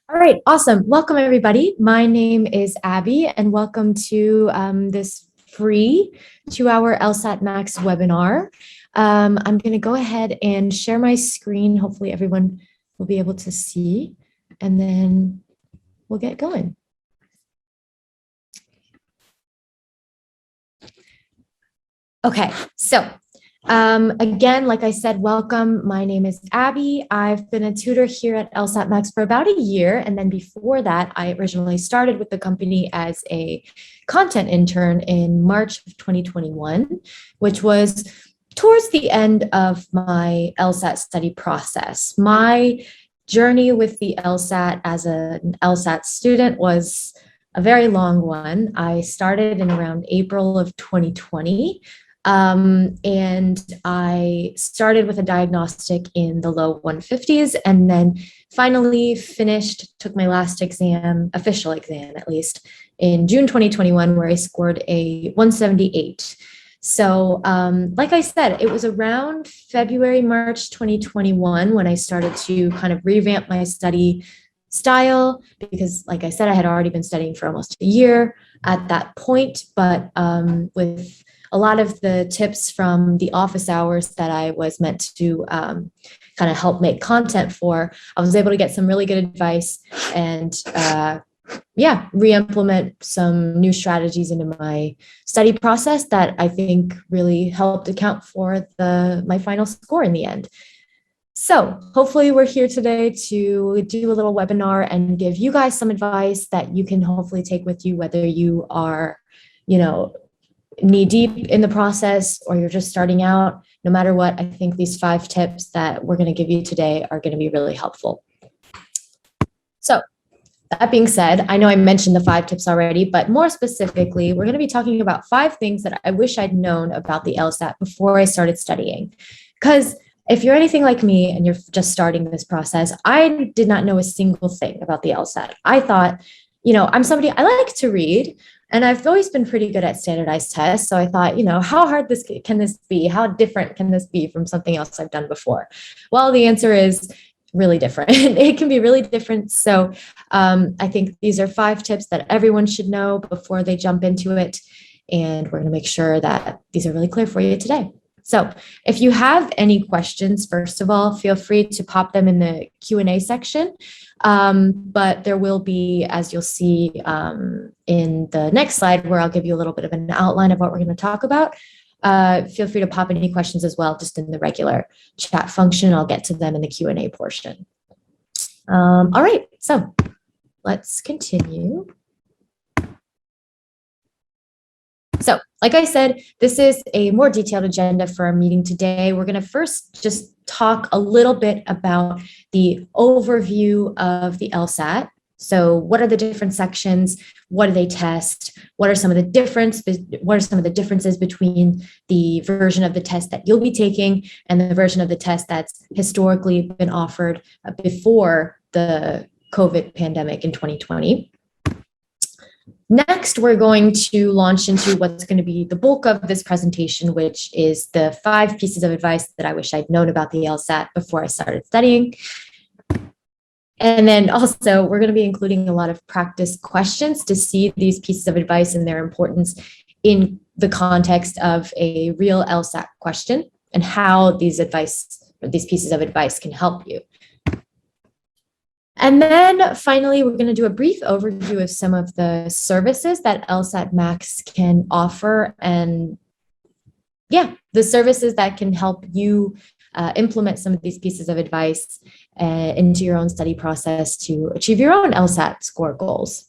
All right, awesome. Welcome, everybody. My name is Abby, and welcome to this free 2-hour LSATMax webinar. I'm going to go ahead and share my screen. Hopefully, everyone will be able to see, and then we'll get going. Okay, so again, like I said, welcome. My name is Abby. I've been a tutor here at LSATMax for about a year. And then before that, I originally started with the company as a content intern in March of 2021, which was towards the end of my LSAT study process. My journey with the LSAT as an LSAT student was a very long one. I started in around April of 2020. And I started with a diagnostic in the low 150s and then finally took my last exam, official exam at least, in June 2021, where I scored a 178. So like I said, it was around February, March 2021 when I started to kind of revamp my study style because, like I said, I had already been studying for almost a year at that point, but with a lot of the tips from the office hours that I was meant to kind of help make content for, I was able to get some really good advice and re-implement some new strategies into my study process that I think really helped account for my final score in the end. So hopefully we're here today to do a little webinar and give you guys some advice that you can hopefully take with you, whether you are, knee deep in the process or you're just starting out. No matter what, I think these 5 tips that we're going to give you today are going to be really helpful. So that being said, I know I mentioned the 5 tips already, but more specifically, we're going to be talking about 5 things that I wish I'd known about the LSAT before I started studying. Because if you're anything like me and you're just starting this process, I did not know a single thing about the LSAT. I thought, I'm somebody, I like to read, and I've always been pretty good at standardized tests. So I thought, how hard can this be? How different can this be from something else I've done before? Well, the answer is really different. It can be really different. So I think these are 5 tips that everyone should know before they jump into it. And we're going to make sure that these are really clear for you today. So if you have any questions, first of all, feel free to pop them in the Q&A section. But there will be, as you'll see in the next slide, where I'll give you a little bit of an outline of what we're going to talk about. Feel free to pop any questions as well, just in the regular chat function. I'll get to them in the Q&A portion. All right, so let's continue. So, like I said, this is a more detailed agenda for our meeting today. We're going to first just talk a little bit about the overview of the LSAT. So what are the different sections? What do they test? What are some of the differences between the version of the test that you'll be taking and the version of the test that's historically been offered before the COVID pandemic in 2020? Next, we're going to launch into what's going to be the bulk of this presentation, which is the 5 pieces of advice that I wish I'd known about the LSAT before I started studying. And then also, we're going to be including a lot of practice questions to see these pieces of advice and their importance in the context of a real LSAT question and how these pieces of advice can help you. And then finally, we're going to do a brief overview of some of the services that LSATMax can offer and the services that can help you implement some of these pieces of advice into your own study process to achieve your own LSAT score goals.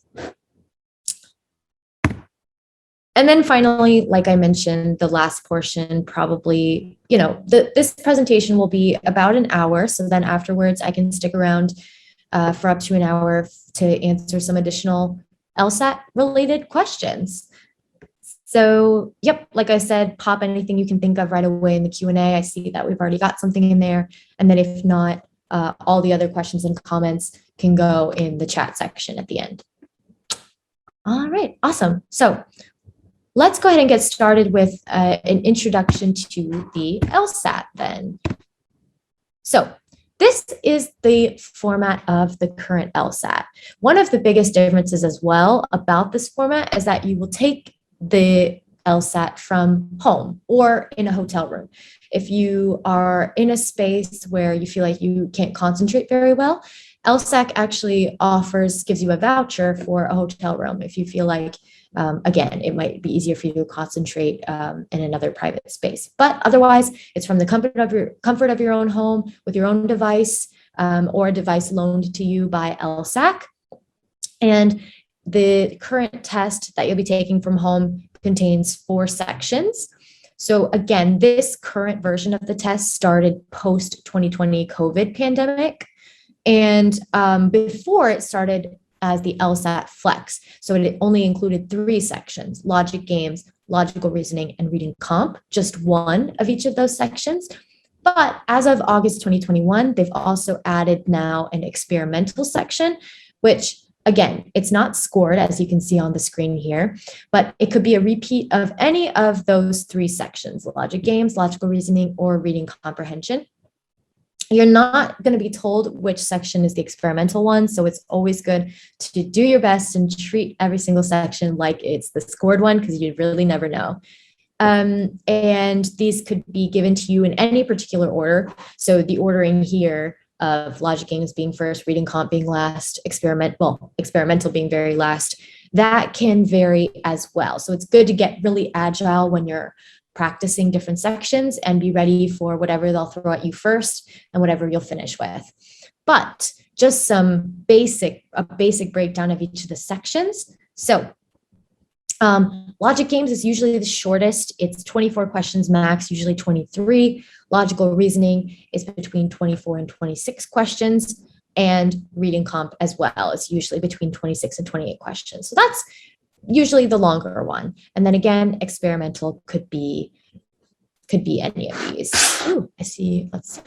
And then finally, like I mentioned, the last portion probably, this presentation will be about an hour. So then afterwards, I can stick around for up to an hour to answer some additional LSAT related questions. So, like I said, pop anything you can think of right away in the Q&A. I see that we've already got something in there. And then if not, all the other questions and comments can go in the chat section at the end. All right, awesome. So let's go ahead and get started with an introduction to the LSAT then. So This is the format of the current LSAT. One of the biggest differences as well about this format is that you will take the LSAT from home or in a hotel room. If you are in a space where you feel like you can't concentrate very well, LSAC actually gives you a voucher for a hotel room if you feel like, again, it might be easier for you to concentrate in another private space. But otherwise, it's from the comfort of your own home with your own device or a device loaned to you by LSAC. And the current test that you'll be taking from home contains 4 sections. So again, this current version of the test started post 2020 COVID pandemic. And before it started as the LSAT-flex. So it only included 3 sections: logic games, logical reasoning, and reading comp, just one of each of those sections. But as of August 2021, they've also added now an experimental section, which again, it's not scored as you can see on the screen here, but it could be a repeat of any of those 3 sections: logic games, logical reasoning, or reading comprehension. You're not going to be told which section is the experimental one, so it's always good to do your best and treat every single section like it's the scored one, because you really never know. And these could be given to you in any particular order. So the ordering here of logic games being first, reading comp being last, experimental being very last, that can vary as well. So it's good to get really agile when you're practicing different sections and be ready for whatever they'll throw at you first and whatever you'll finish with. But just a basic breakdown of each of the sections. So logic games is usually the shortest. It's 24 questions max, usually 23. Logical reasoning is between 24 and 26 questions. And reading comp as well is usually between 26 and 28 questions. So that's usually the longer one. And then again, experimental could be any of these. Ooh, I see, let's see.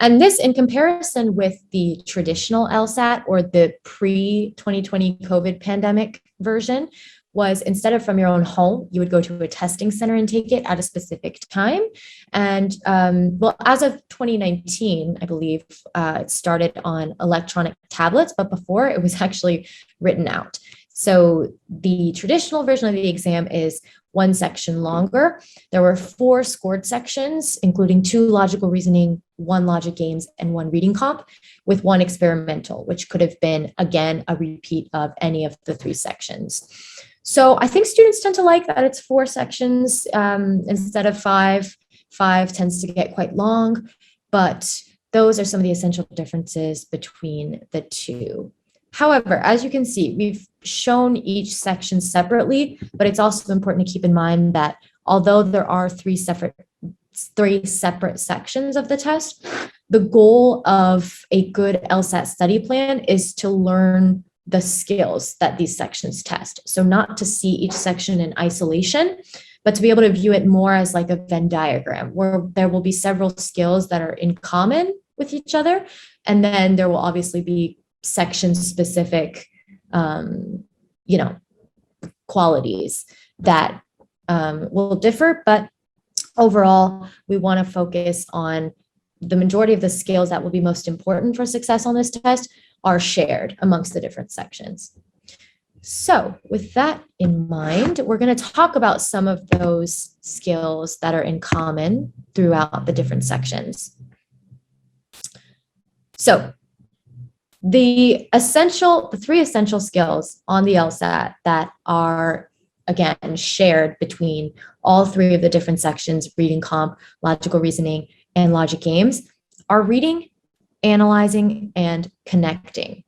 And this, in comparison with the traditional LSAT or the pre-2020 COVID pandemic version, was instead of from your own home, you would go to a testing center and take it at a specific time. And as of 2019, I believe it started on electronic tablets, but before it was actually written out. So the traditional version of the exam is 1 section longer. There were 4 scored sections, including 2 logical reasoning, 1 logic games, and 1 reading comp, with 1 experimental, which could have been, again, a repeat of any of the 3 sections. So I think students tend to like that it's 4 sections instead of 5. 5 tends to get quite long, but those are some of the essential differences between the 2. However, as you can see, we've shown each section separately, but it's also important to keep in mind that although there are 3 separate sections of the test, the goal of a good LSAT study plan is to learn the skills that these sections test. So not to see each section in isolation, but to be able to view it more as like a Venn diagram where there will be several skills that are in common with each other. And then there will obviously be section specific, qualities that will differ. But overall, we want to focus on the majority of the skills that will be most important for success on this test are shared amongst the different sections. So with that in mind, we're going to talk about some of those skills that are in common throughout the different sections. So the 3 essential skills on the LSAT that are, again, shared between all 3 of the different sections, reading comp, logical reasoning, and logic games, are reading, analyzing, and connecting.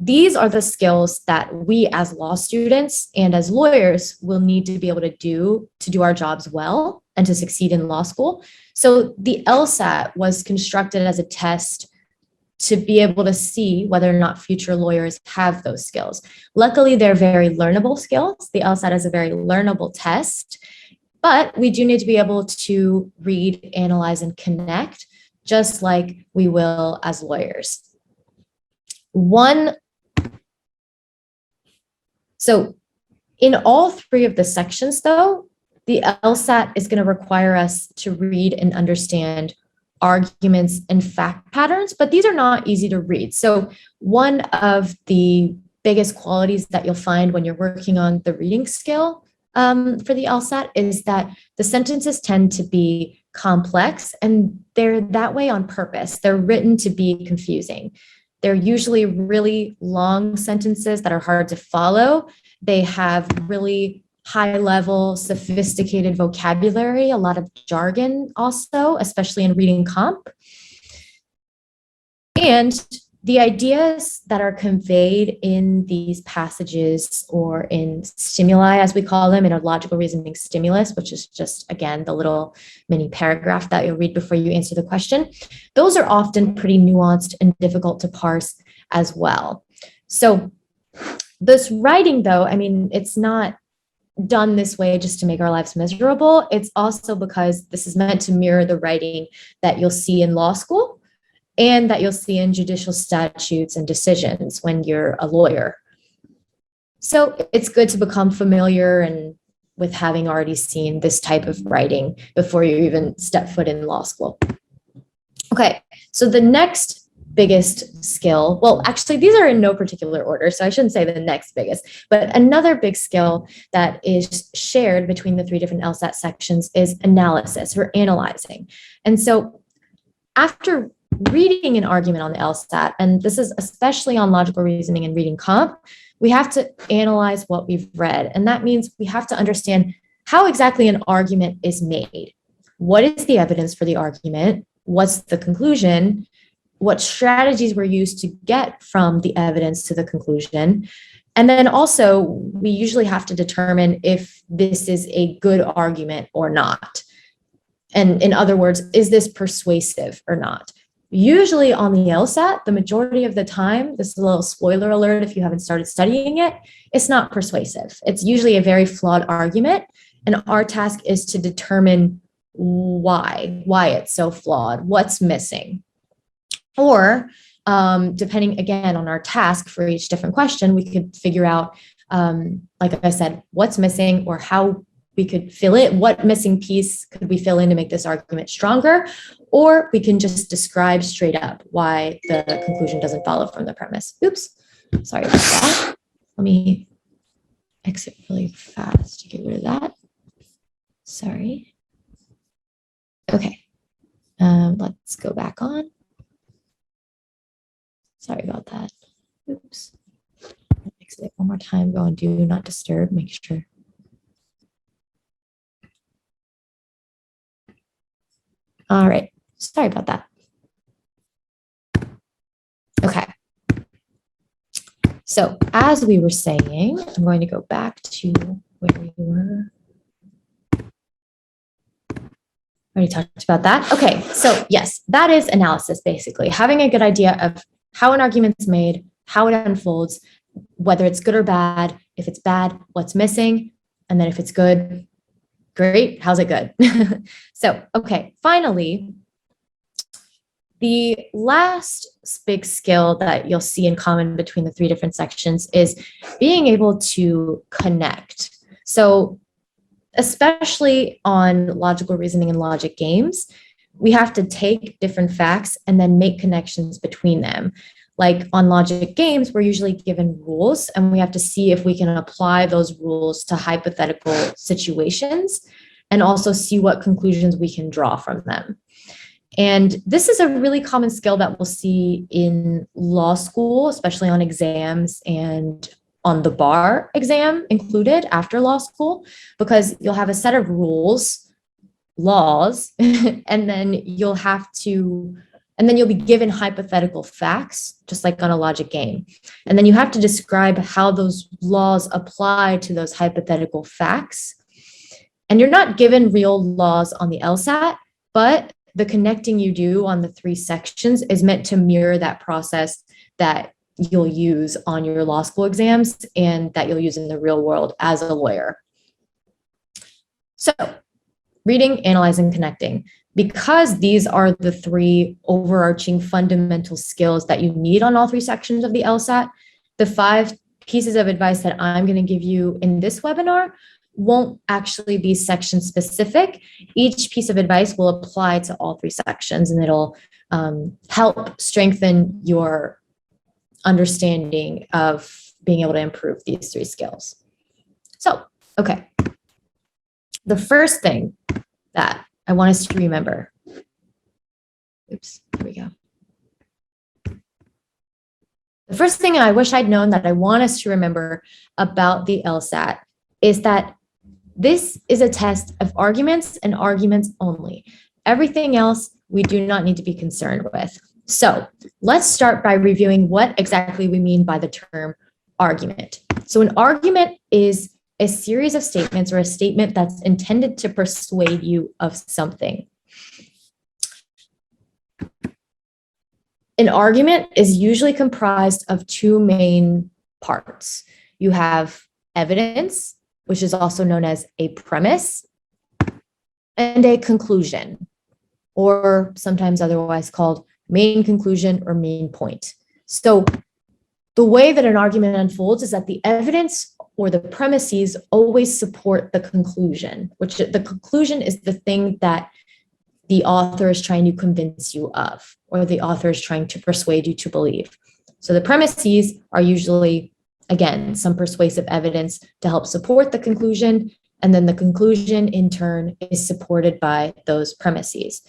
These are the skills that we as law students and as lawyers will need to be able to do our jobs well and to succeed in law school. So the LSAT was constructed as a test to be able to see whether or not future lawyers have those skills. Luckily, they're very learnable skills. The LSAT is a very learnable test, but we do need to be able to read, analyze, and connect, just like we will as lawyers. So in all 3 of the sections, though, the LSAT is going to require us to read and understand arguments and fact patterns, but these are not easy to read. So one of the biggest qualities that you'll find when you're working on the reading skill for the LSAT is that the sentences tend to be complex, and they're that way on purpose. They're written to be confusing. They're usually really long sentences that are hard to follow. They have really high level, sophisticated vocabulary, a lot of jargon also, especially in reading comp. And the ideas that are conveyed in these passages or in stimuli, as we call them, in a logical reasoning stimulus, which is just, again, the little mini paragraph that you'll read before you answer the question, those are often pretty nuanced and difficult to parse as well. So this writing, though, I mean, it's not done this way just to make our lives miserable. It's also because this is meant to mirror the writing that you'll see in law school and that you'll see in judicial statutes and decisions when you're a lawyer. So it's good to become familiar and with having already seen this type of writing before you even step foot in law school. Okay, so the next biggest skill, well, actually, these are in no particular order, so I shouldn't say the next biggest, but another big skill that is shared between the three different LSAT sections is analysis or analyzing. And so after reading an argument on the LSAT, and this is especially on logical reasoning and reading comp, we have to analyze what we've read. And that means we have to understand how exactly an argument is made. What is the evidence for the argument? What's the conclusion? What strategies were used to get from the evidence to the conclusion? And then also, we usually have to determine if this is a good argument or not. And in other words, is this persuasive or not? Usually on the LSAT, the majority of the time, this is a little spoiler alert if you haven't started studying it, it's not persuasive. It's usually a very flawed argument. And our task is to determine why it's so flawed, what's missing. Or depending, again, on our task for each different question, we could figure out, like I said, what's missing or how we could fill it. What missing piece could we fill in to make this argument stronger? Or we can just describe straight up why the conclusion doesn't follow from the premise. Oops, sorry about that. Let me exit really fast to get rid of that. Sorry. Okay, let's go back on. Sorry about that. Oops. Exit one more time. Go and do not disturb. Make sure. All right. Sorry about that. Okay. So as we were saying, I'm going to go back to where we were. Already talked about that. Okay. So yes, that is analysis, basically. Having a good idea of how an argument's made, how it unfolds, whether it's good or bad. If it's bad, what's missing? And then if it's good, great, how's it good? So, okay, finally, the last big skill that you'll see in common between the three different sections is being able to connect. So, especially on logical reasoning and logic games, we have to take different facts and then make connections between them. Like on logic games, we're usually given rules and we have to see if we can apply those rules to hypothetical situations and also see what conclusions we can draw from them. And this is a really common skill that we'll see in law school, especially on exams and on the bar exam included after law school, because you'll have a set of rules, laws, and then you'll be given hypothetical facts, just like on a logic game. And then you have to describe how those laws apply to those hypothetical facts. And you're not given real laws on the LSAT, but the connecting you do on the three sections is meant to mirror that process that you'll use on your law school exams and that you'll use in the real world as a lawyer. So, reading, analyzing, connecting. Because these are the three overarching fundamental skills that you need on all three sections of the LSAT, the 5 pieces of advice that I'm going to give you in this webinar won't actually be section specific. Each piece of advice will apply to all 3 sections, and it'll help strengthen your understanding of being able to improve these 3 skills. So, okay. The first thing that I want us to remember, oops, here we go. The first thing I wish I'd known that I want us to remember about the LSAT is that this is a test of arguments and arguments only. Everything else we do not need to be concerned with. So let's start by reviewing what exactly we mean by the term argument. So an argument is a series of statements or a statement that's intended to persuade you of something. An argument is usually comprised of 2 main parts. You have evidence, which is also known as a premise, and a conclusion, or sometimes otherwise called main conclusion or main point. So the way that an argument unfolds is that the evidence or the premises always support the conclusion, which the conclusion is the thing that the author is trying to convince you of, or the author is trying to persuade you to believe. So the premises are usually, again, some persuasive evidence to help support the conclusion, and then the conclusion in turn is supported by those premises.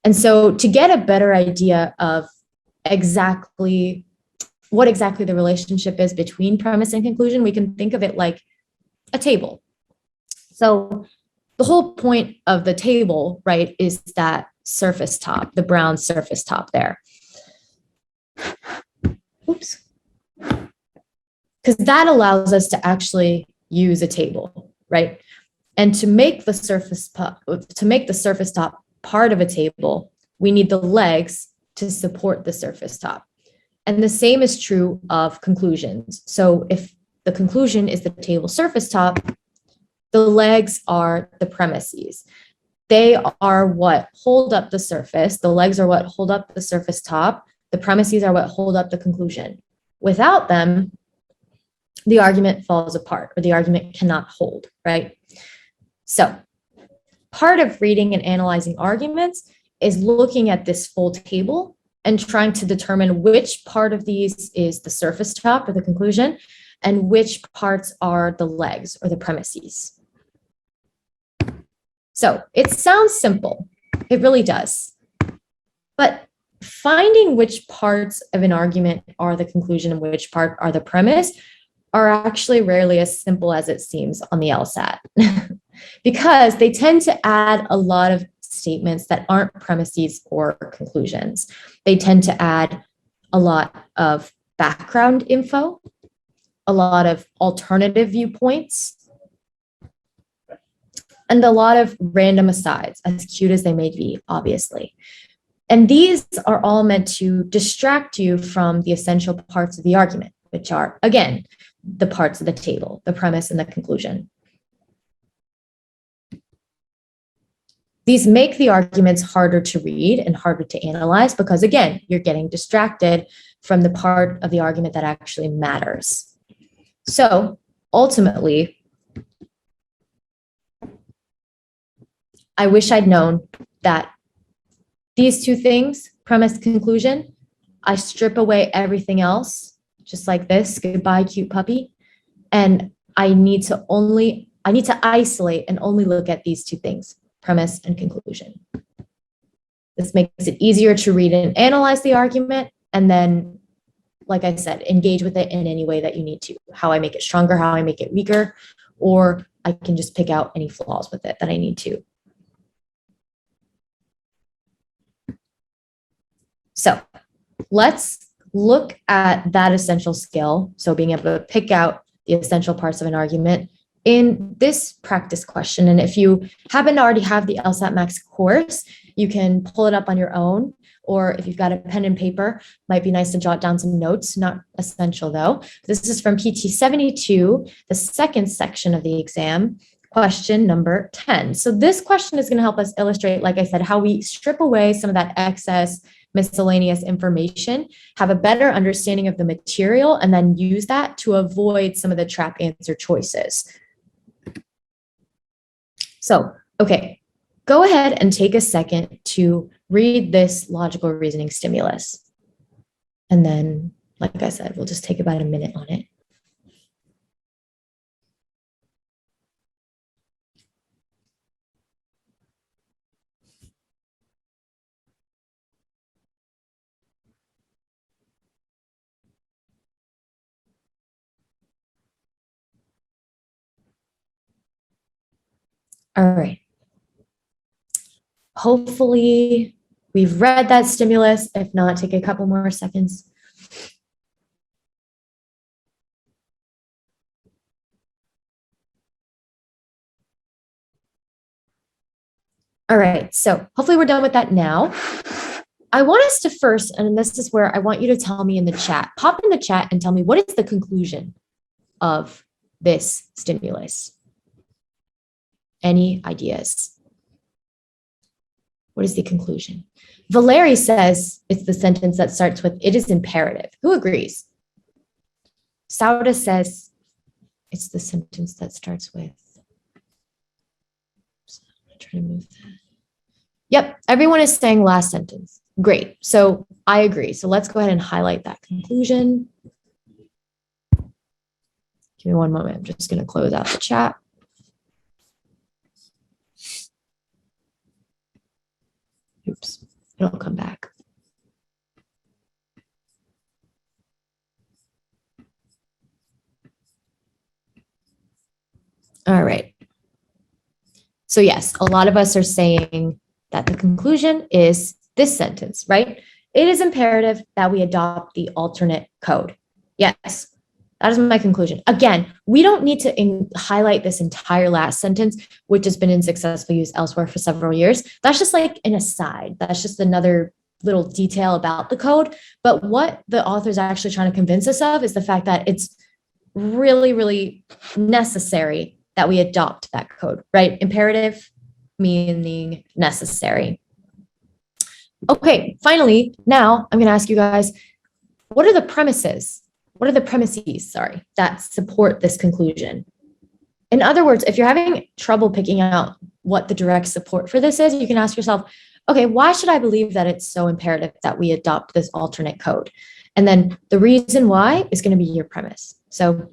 And so to get a better idea of exactly what exactly the relationship is between premise and conclusion, we can think of it like a table. So the whole point of the table, right, is that surface top, the brown surface top there. Oops. Because that allows us to actually use a table, right? And to make the surface top part of a table, we need the legs to support the surface top. And the same is true of conclusions. So if the conclusion is the table surface top, the legs are the premises. They are what hold up the surface. The legs are what hold up the surface top. The premises are what hold up the conclusion. Without them, the argument falls apart, or the argument cannot hold, right? So part of reading and analyzing arguments is looking at this full table and trying to determine which part of these is the surface top or the conclusion, and which parts are the legs or the premises. So it sounds simple. It really does. But finding which parts of an argument are the conclusion and which part are the premise are actually rarely as simple as it seems on the LSAT, because they tend to add a lot of statements that aren't premises or conclusions. They tend to add a lot of background info, a lot of alternative viewpoints, and a lot of random asides, as cute as they may be, obviously. And these are all meant to distract you from the essential parts of the argument, which are, again, the parts of the table, the premise and the conclusion. These make the arguments harder to read and harder to analyze because, again, you're getting distracted from the part of the argument that actually matters. So ultimately, I wish I'd known that these 2 things, premise, conclusion, I strip away everything else, just like this, goodbye, cute puppy. And I need to isolate and only look at these 2 things, premise and conclusion. This makes it easier to read and analyze the argument, and then, like I said, engage with it in any way that you need to, how I make it stronger, how I make it weaker, or I can just pick out any flaws with it that I need to. So let's look at that essential skill. So being able to pick out the essential parts of an argument in this practice question. And if you happen to already have the LSATMax course, you can pull it up on your own, or if you've got a pen and paper, might be nice to jot down some notes, not essential though. This is from PT 72, the second section of the exam, question number 10. So this question is going to help us illustrate, like I said, how we strip away some of that excess miscellaneous information, have a better understanding of the material, and then use that to avoid some of the trap answer choices. So, okay, go ahead and take a second to read this logical reasoning stimulus. And then, like I said, we'll just take about a minute on it. All right. Hopefully we've read that stimulus. If not, take a couple more seconds. All right, so hopefully we're done with that now. I want us to first, and this is where I want you to tell me in the chat, pop in the chat and tell me what is the conclusion of this stimulus? Any ideas? What is the conclusion? Valeri says it's the sentence that starts with, it is imperative. Who agrees? Sauda says it's the sentence that starts with, so I'm going to try to move that. Yep, everyone is saying last sentence. Great, so I agree. So let's go ahead and highlight that conclusion. Give me one moment, I'm just going to close out the chat. Oops, it'll come back. All right. So yes, a lot of us are saying that the conclusion is this sentence, right? It is imperative that we adopt the alternate code. Yes, that is my conclusion. Again, we don't need to highlight this entire last sentence, which has been in successful use elsewhere for several years. That's just like an aside. That's just another little detail about the code. But what the author is actually trying to convince us of is the fact that it's really, really necessary that we adopt that code, right? Imperative meaning necessary. Okay, finally, now I'm going to ask you guys, what are the premises? What are the premises, that support this conclusion? In other words, if you're having trouble picking out what the direct support for this is, you can ask yourself, okay, why should I believe that it's so imperative that we adopt this alternate code? And then the reason why is going to be your premise. So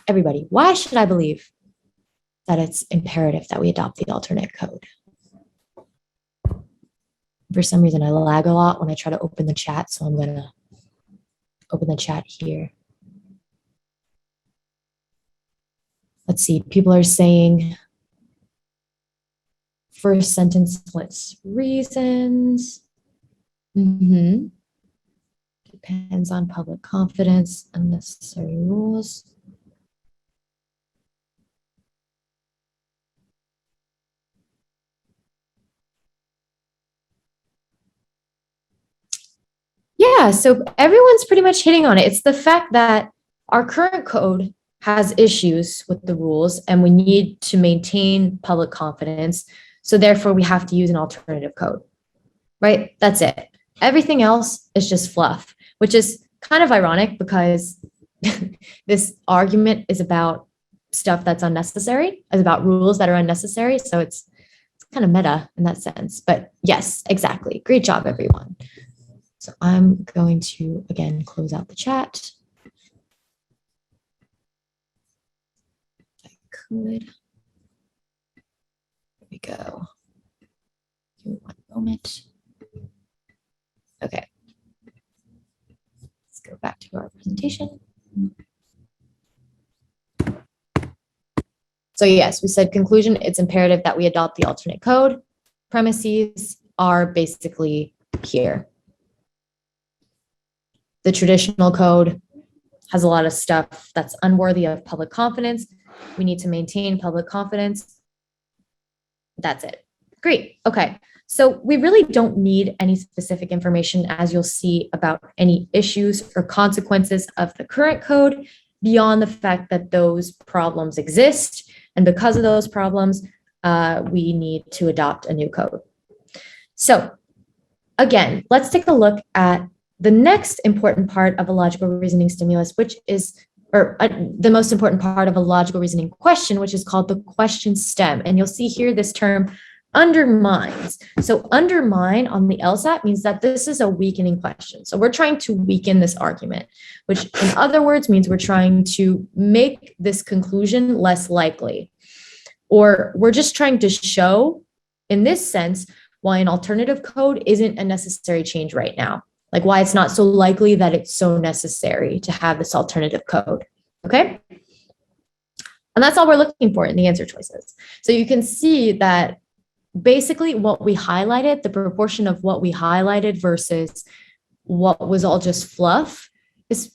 everybody, why should I believe that it's imperative that we adopt the alternate code? For some reason, I lag a lot when I try to open the chat, so I'm going to open the chat here. Let's see, people are saying first sentence splits reasons. Depends on public confidence, unnecessary rules. Yeah, so everyone's pretty much hitting on it. It's the fact that our current code has issues with the rules and we need to maintain public confidence. So therefore we have to use an alternative code, right? That's it. Everything else is just fluff, which is kind of ironic because this argument is about stuff that's unnecessary, is about rules that are unnecessary. So it's kind of meta in that sense. But yes, exactly. Great job, everyone. So I'm going to, again, close out the chat. If I could. There we go. Give me one moment. Okay. Let's go back to our presentation. So yes, we said conclusion, it's imperative that we adopt the alternate code. Premises are basically here. The traditional code has a lot of stuff that's unworthy of public confidence. We need to maintain public confidence. That's it. Great. Okay. So we really don't need any specific information, as you'll see, about any issues or consequences of the current code beyond the fact that those problems exist. And because of those problems, we need to adopt a new code. So again, let's take a look at the next important part of a logical reasoning stimulus, which is the most important part of a logical reasoning question, which is called the question stem. And you'll see here this term undermines. So undermine on the LSAT means that this is a weakening question. So we're trying to weaken this argument, which in other words means we're trying to make this conclusion less likely. Or we're just trying to show, in this sense, why an alternative code isn't a necessary change right now. Like why it's not so likely that it's so necessary to have this alternative code, okay? And that's all we're looking for in the answer choices. So you can see that basically what we highlighted, the proportion of what we highlighted versus what was all just fluff is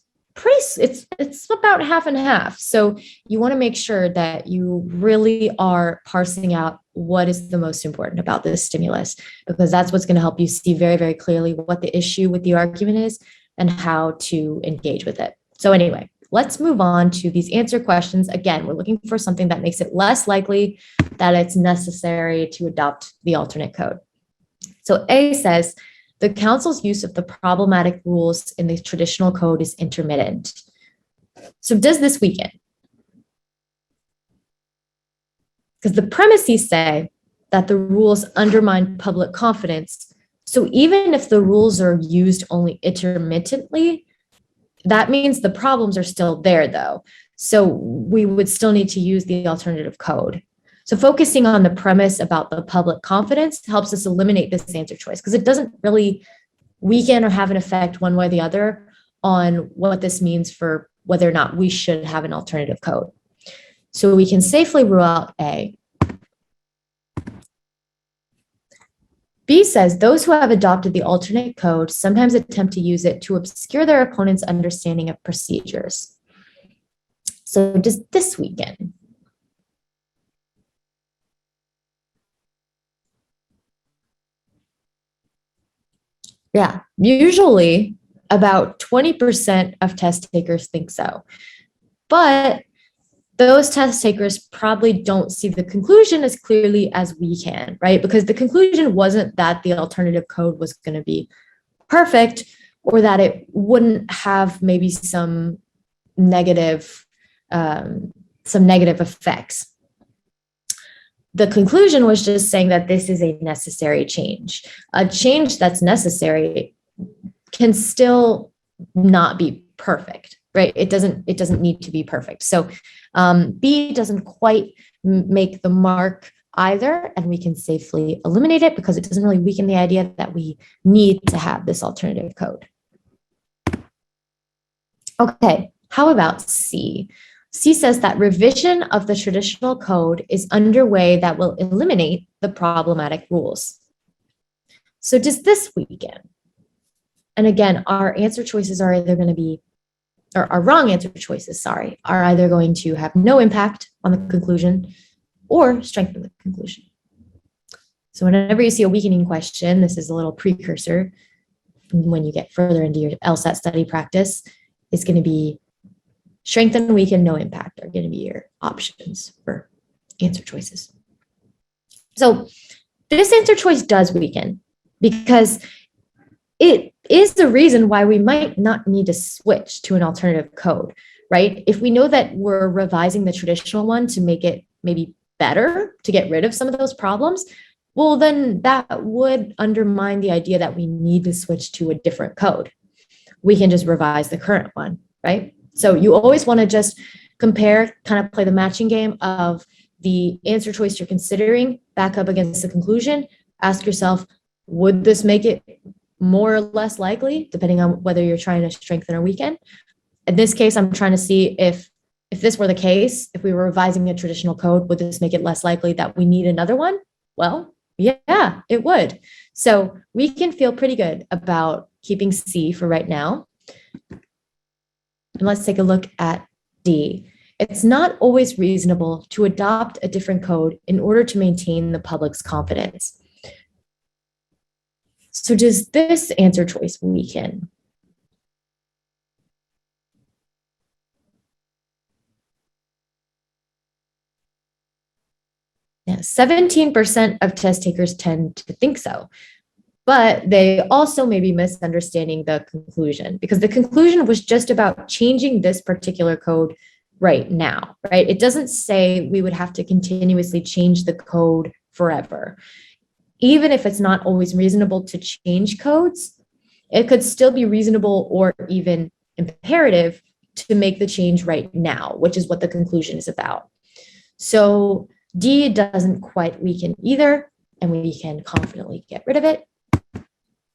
it's about half and half. So you want to make sure that you really are parsing out what is the most important about this stimulus, because that's what's going to help you see very, very clearly what the issue with the argument is and how to engage with it. So anyway, let's move on to these answer questions. Again, we're looking for something that makes it less likely that it's necessary to adopt the alternate code. So A says, the council's use of the problematic rules in the traditional code is intermittent. So does this weaken? Because the premises say that the rules undermine public confidence. So even if the rules are used only intermittently, that means the problems are still there though. So we would still need to use the alternative code. So focusing on the premise about the public confidence helps us eliminate this answer choice because it doesn't really weaken or have an effect one way or the other on what this means for whether or not we should have an alternative code. So we can safely rule out A. B says those who have adopted the alternate code sometimes attempt to use it to obscure their opponent's understanding of procedures. So does this weaken? Yeah, usually about 20% of test takers think so. But those test takers probably don't see the conclusion as clearly as we can, right? Because the conclusion wasn't that the alternative code was going to be perfect or that it wouldn't have maybe some negative effects. The conclusion was just saying that this is a necessary change. A change that's necessary can still not be perfect, right? It doesn't need to be perfect. So B doesn't quite make the mark either, and we can safely eliminate it because it doesn't really weaken the idea that we need to have this alternative code. Okay, how about C? C says that revision of the traditional code is underway that will eliminate the problematic rules. So does this weaken? And again, our answer choices are either going to be, or our wrong answer choices, sorry, are either going to have no impact on the conclusion or strengthen the conclusion. So whenever you see a weakening question, this is a little precursor when you get further into your LSAT study practice, is going to be strengthen, weaken, no impact are going to be your options for answer choices. So this answer choice does weaken because it is the reason why we might not need to switch to an alternative code, right? If we know that we're revising the traditional one to make it maybe better, to get rid of some of those problems, well, then that would undermine the idea that we need to switch to a different code. We can just revise the current one, right? So you always want to just compare, kind of play the matching game of the answer choice you're considering back up against the conclusion. Ask yourself, would this make it more or less likely, depending on whether you're trying to strengthen or weaken? In this case, I'm trying to see if this were the case, if we were revising a traditional code, would this make it less likely that we need another one? Well, yeah, it would. So we can feel pretty good about keeping C for right now. And let's take a look at D. It's not always reasonable to adopt a different code in order to maintain the public's confidence. So does this answer choice weaken? Yeah, 17% of test takers tend to think so. but they also may be misunderstanding the conclusion, because the conclusion was just about changing this particular code right now, right? It doesn't say we would have to continuously change the code forever. Even if it's not always reasonable to change codes, it could still be reasonable or even imperative to make the change right now, which is what the conclusion is about. So D doesn't quite weaken either, and we can confidently get rid of it.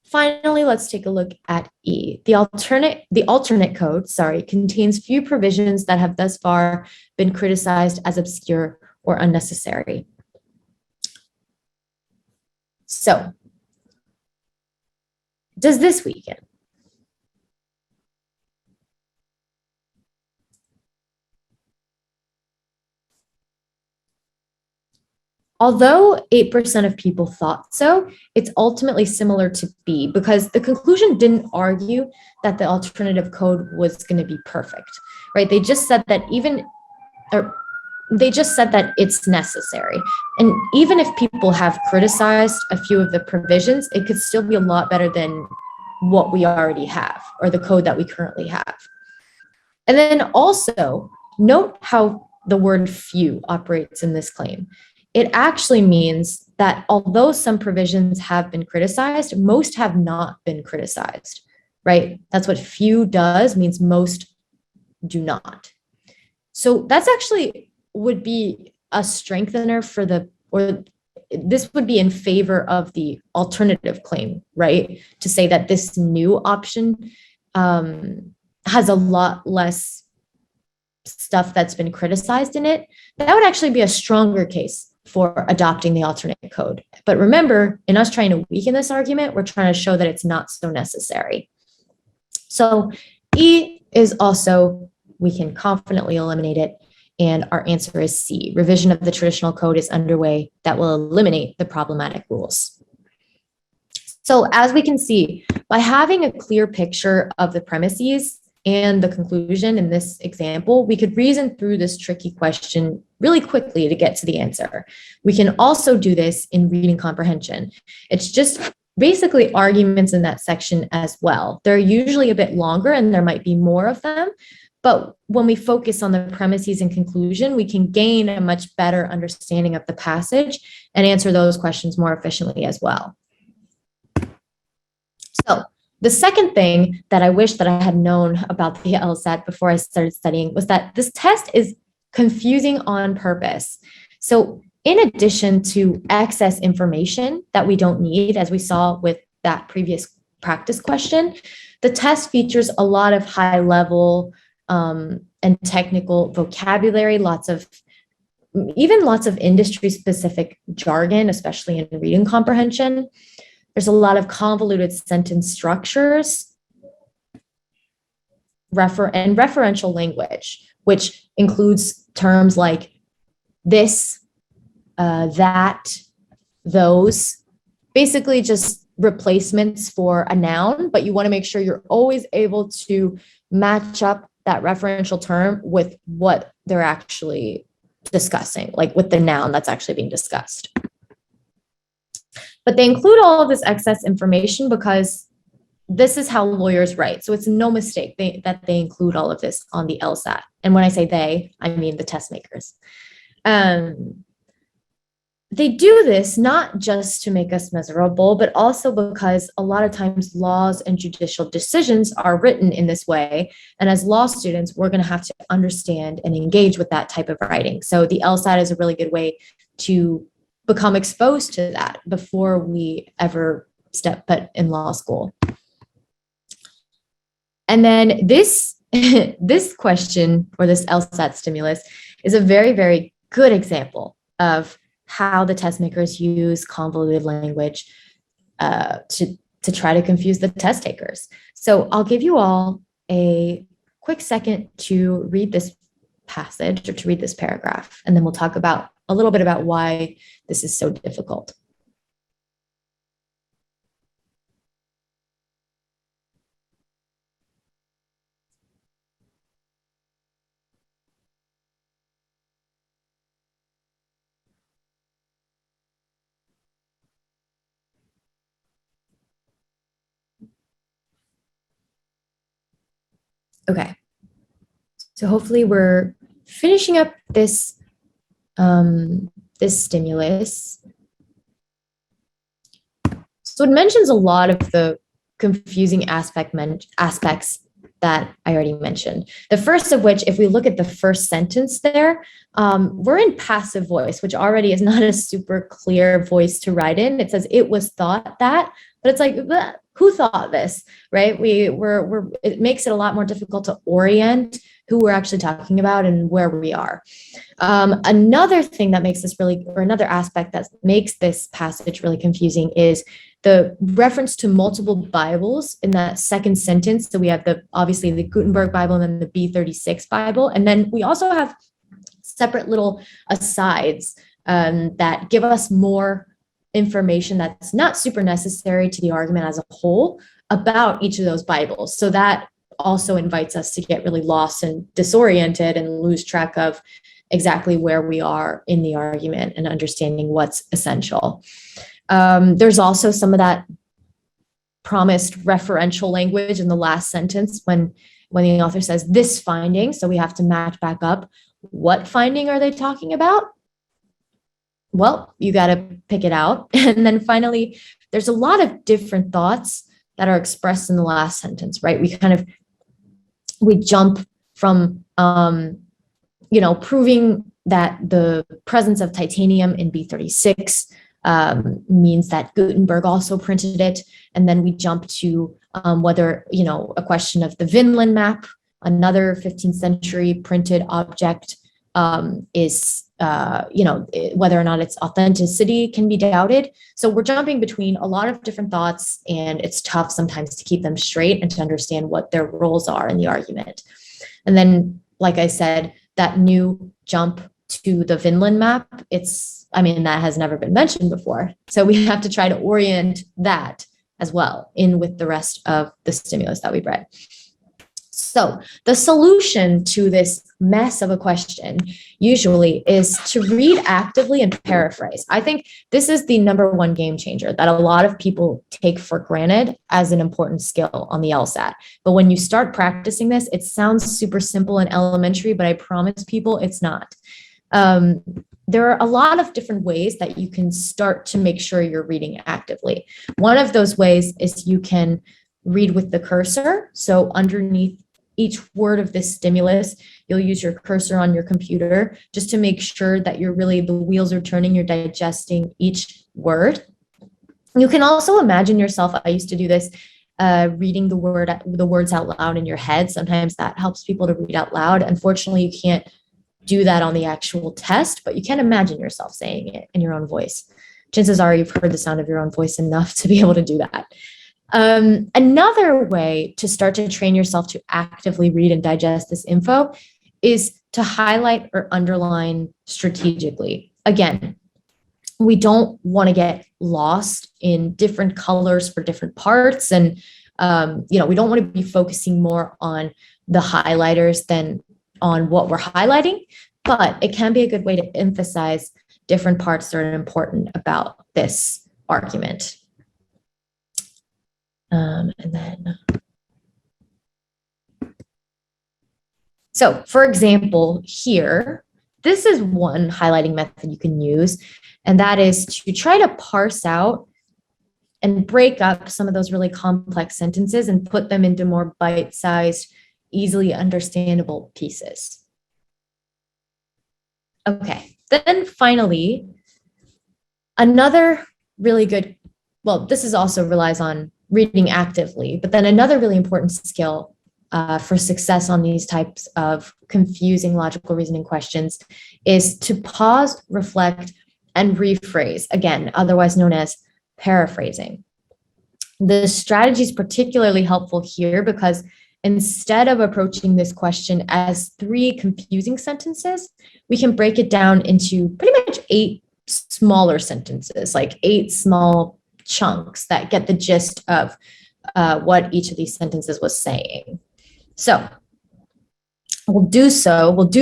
Finally, let's take a look at E. The alternate code, contains few provisions that have thus far been criticized as obscure or unnecessary. So, does this weaken? Although 8% of people thought so, it's ultimately similar to B, because the conclusion didn't argue that the alternative code was going to be perfect, right? They just said that it's necessary. And even if people have criticized a few of the provisions, it could still be a lot better than what we already have, or the code that we currently have. And then also note how the word few operates in this claim. It actually means that although some provisions have been criticized, most have not been criticized, right? That's what few does, means most do not. So that's actually would be a strengthener for this would be in favor of the alternative claim, right? To say that this new option has a lot less stuff that's been criticized in it. That would actually be a stronger case for adopting the alternate code. But remember, in us trying to weaken this argument, we're trying to show that it's not so necessary. So E is also, we can confidently eliminate it. And our answer is C. Revision of the traditional code is underway that will eliminate the problematic rules. So as we can see, by having a clear picture of the premises and the conclusion in this example, we could reason through this tricky question really quickly to get to the answer. We can also do this in reading comprehension. It's just basically arguments in that section as well. They're usually a bit longer and there might be more of them, but when we focus on the premises and conclusion, we can gain a much better understanding of the passage and answer those questions more efficiently as well. So the second thing that I wish that I had known about the LSAT before I started studying was that this test is confusing on purpose. So in addition to excess information that we don't need, as we saw with that previous practice question, the test features a lot of high level and technical vocabulary, lots of industry specific jargon, especially in reading comprehension. There's a lot of convoluted sentence structures and referential language, which includes terms like this, that, those, basically just replacements for a noun, but you want to make sure you're always able to match up that referential term with what they're actually discussing, like with the noun that's actually being discussed. But they include all of this excess information because this is how lawyers write. So it's no mistake that they include all of this on the LSAT. And when I say they, I mean the test makers. They do this not just to make us miserable, but also because a lot of times laws and judicial decisions are written in this way. And as law students, we're going to have to understand and engage with that type of writing. So the LSAT is a really good way to become exposed to that before we ever step foot in law school. And then this question, or this LSAT stimulus, is a very, very good example of how the test makers use convoluted language to try to confuse the test takers. So I'll give you all a quick second to read this passage or to read this paragraph, and then we'll talk about a little bit about why this is so difficult. Okay, so hopefully we're finishing up this this stimulus. So it mentions a lot of the confusing aspects that I already mentioned. The first of which, if we look at the first sentence there, we're in passive voice, which already is not a super clear voice to write in. It says it was thought that, but it's like, who thought this, right? It makes it a lot more difficult to orient who we're actually talking about and where we are. Another thing that makes this really, or another aspect that makes this passage really confusing is the reference to multiple Bibles in that second sentence. So we have obviously the Gutenberg Bible and then the B36 Bible. And then we also have separate little asides that give us more information that's not super necessary to the argument as a whole about each of those Bibles. So that also invites us to get really lost and disoriented and lose track of exactly where we are in the argument and understanding what's essential. There's also some of that promised referential language in the last sentence when the author says this finding, so we have to match back up. What finding are they talking about? Well, you got to pick it out. And then finally, there's a lot of different thoughts that are expressed in the last sentence, right? We jump from, proving that the presence of titanium in B36 means that Gutenberg also printed it. And then we jump to whether, a question of the Vinland map, another 15th century printed object is, whether or not its authenticity can be doubted. So we're jumping between a lot of different thoughts, and it's tough sometimes to keep them straight and to understand what their roles are in the argument. And then, like I said, that new jump to the Vinland map, that has never been mentioned before. So we have to try to orient that as well in with the rest of the stimulus that we've read. So the solution to this mess of a question usually is to read actively and paraphrase. I think this is the number one game changer that a lot of people take for granted as an important skill on the LSAT. But when you start practicing this, it sounds super simple and elementary, but I promise people it's not. There are a lot of different ways that you can start to make sure you're reading actively. One of those ways is you can read with the cursor. So underneath each word of this stimulus, you'll use your cursor on your computer just to make sure that the wheels are turning, you're digesting each word. You can also imagine yourself, I used to do this, reading the words out loud in your head. Sometimes that helps people to read out loud. Unfortunately, you can't do that on the actual test, but you can imagine yourself saying it in your own voice. Chances are you've heard the sound of your own voice enough to be able to do that. Another way to start to train yourself to actively read and digest this info is to highlight or underline strategically. Again, we don't want to get lost in different colors for different parts. And, we don't want to be focusing more on the highlighters than on what we're highlighting, but it can be a good way to emphasize different parts that are important about this argument. So for example, here, this is one highlighting method you can use, and that is to try to parse out and break up some of those really complex sentences and put them into more bite-sized, easily understandable pieces. Okay, then finally, another really good, this is also relies on reading actively, but then another really important skill for success on these types of confusing logical reasoning questions is to pause, reflect, and rephrase, again, otherwise known as paraphrasing. The strategy is particularly helpful here because instead of approaching this question as 3 confusing sentences, we can break it down into pretty much 8 smaller sentences, like 8 small chunks that get the gist of what each of these sentences was saying. So we'll do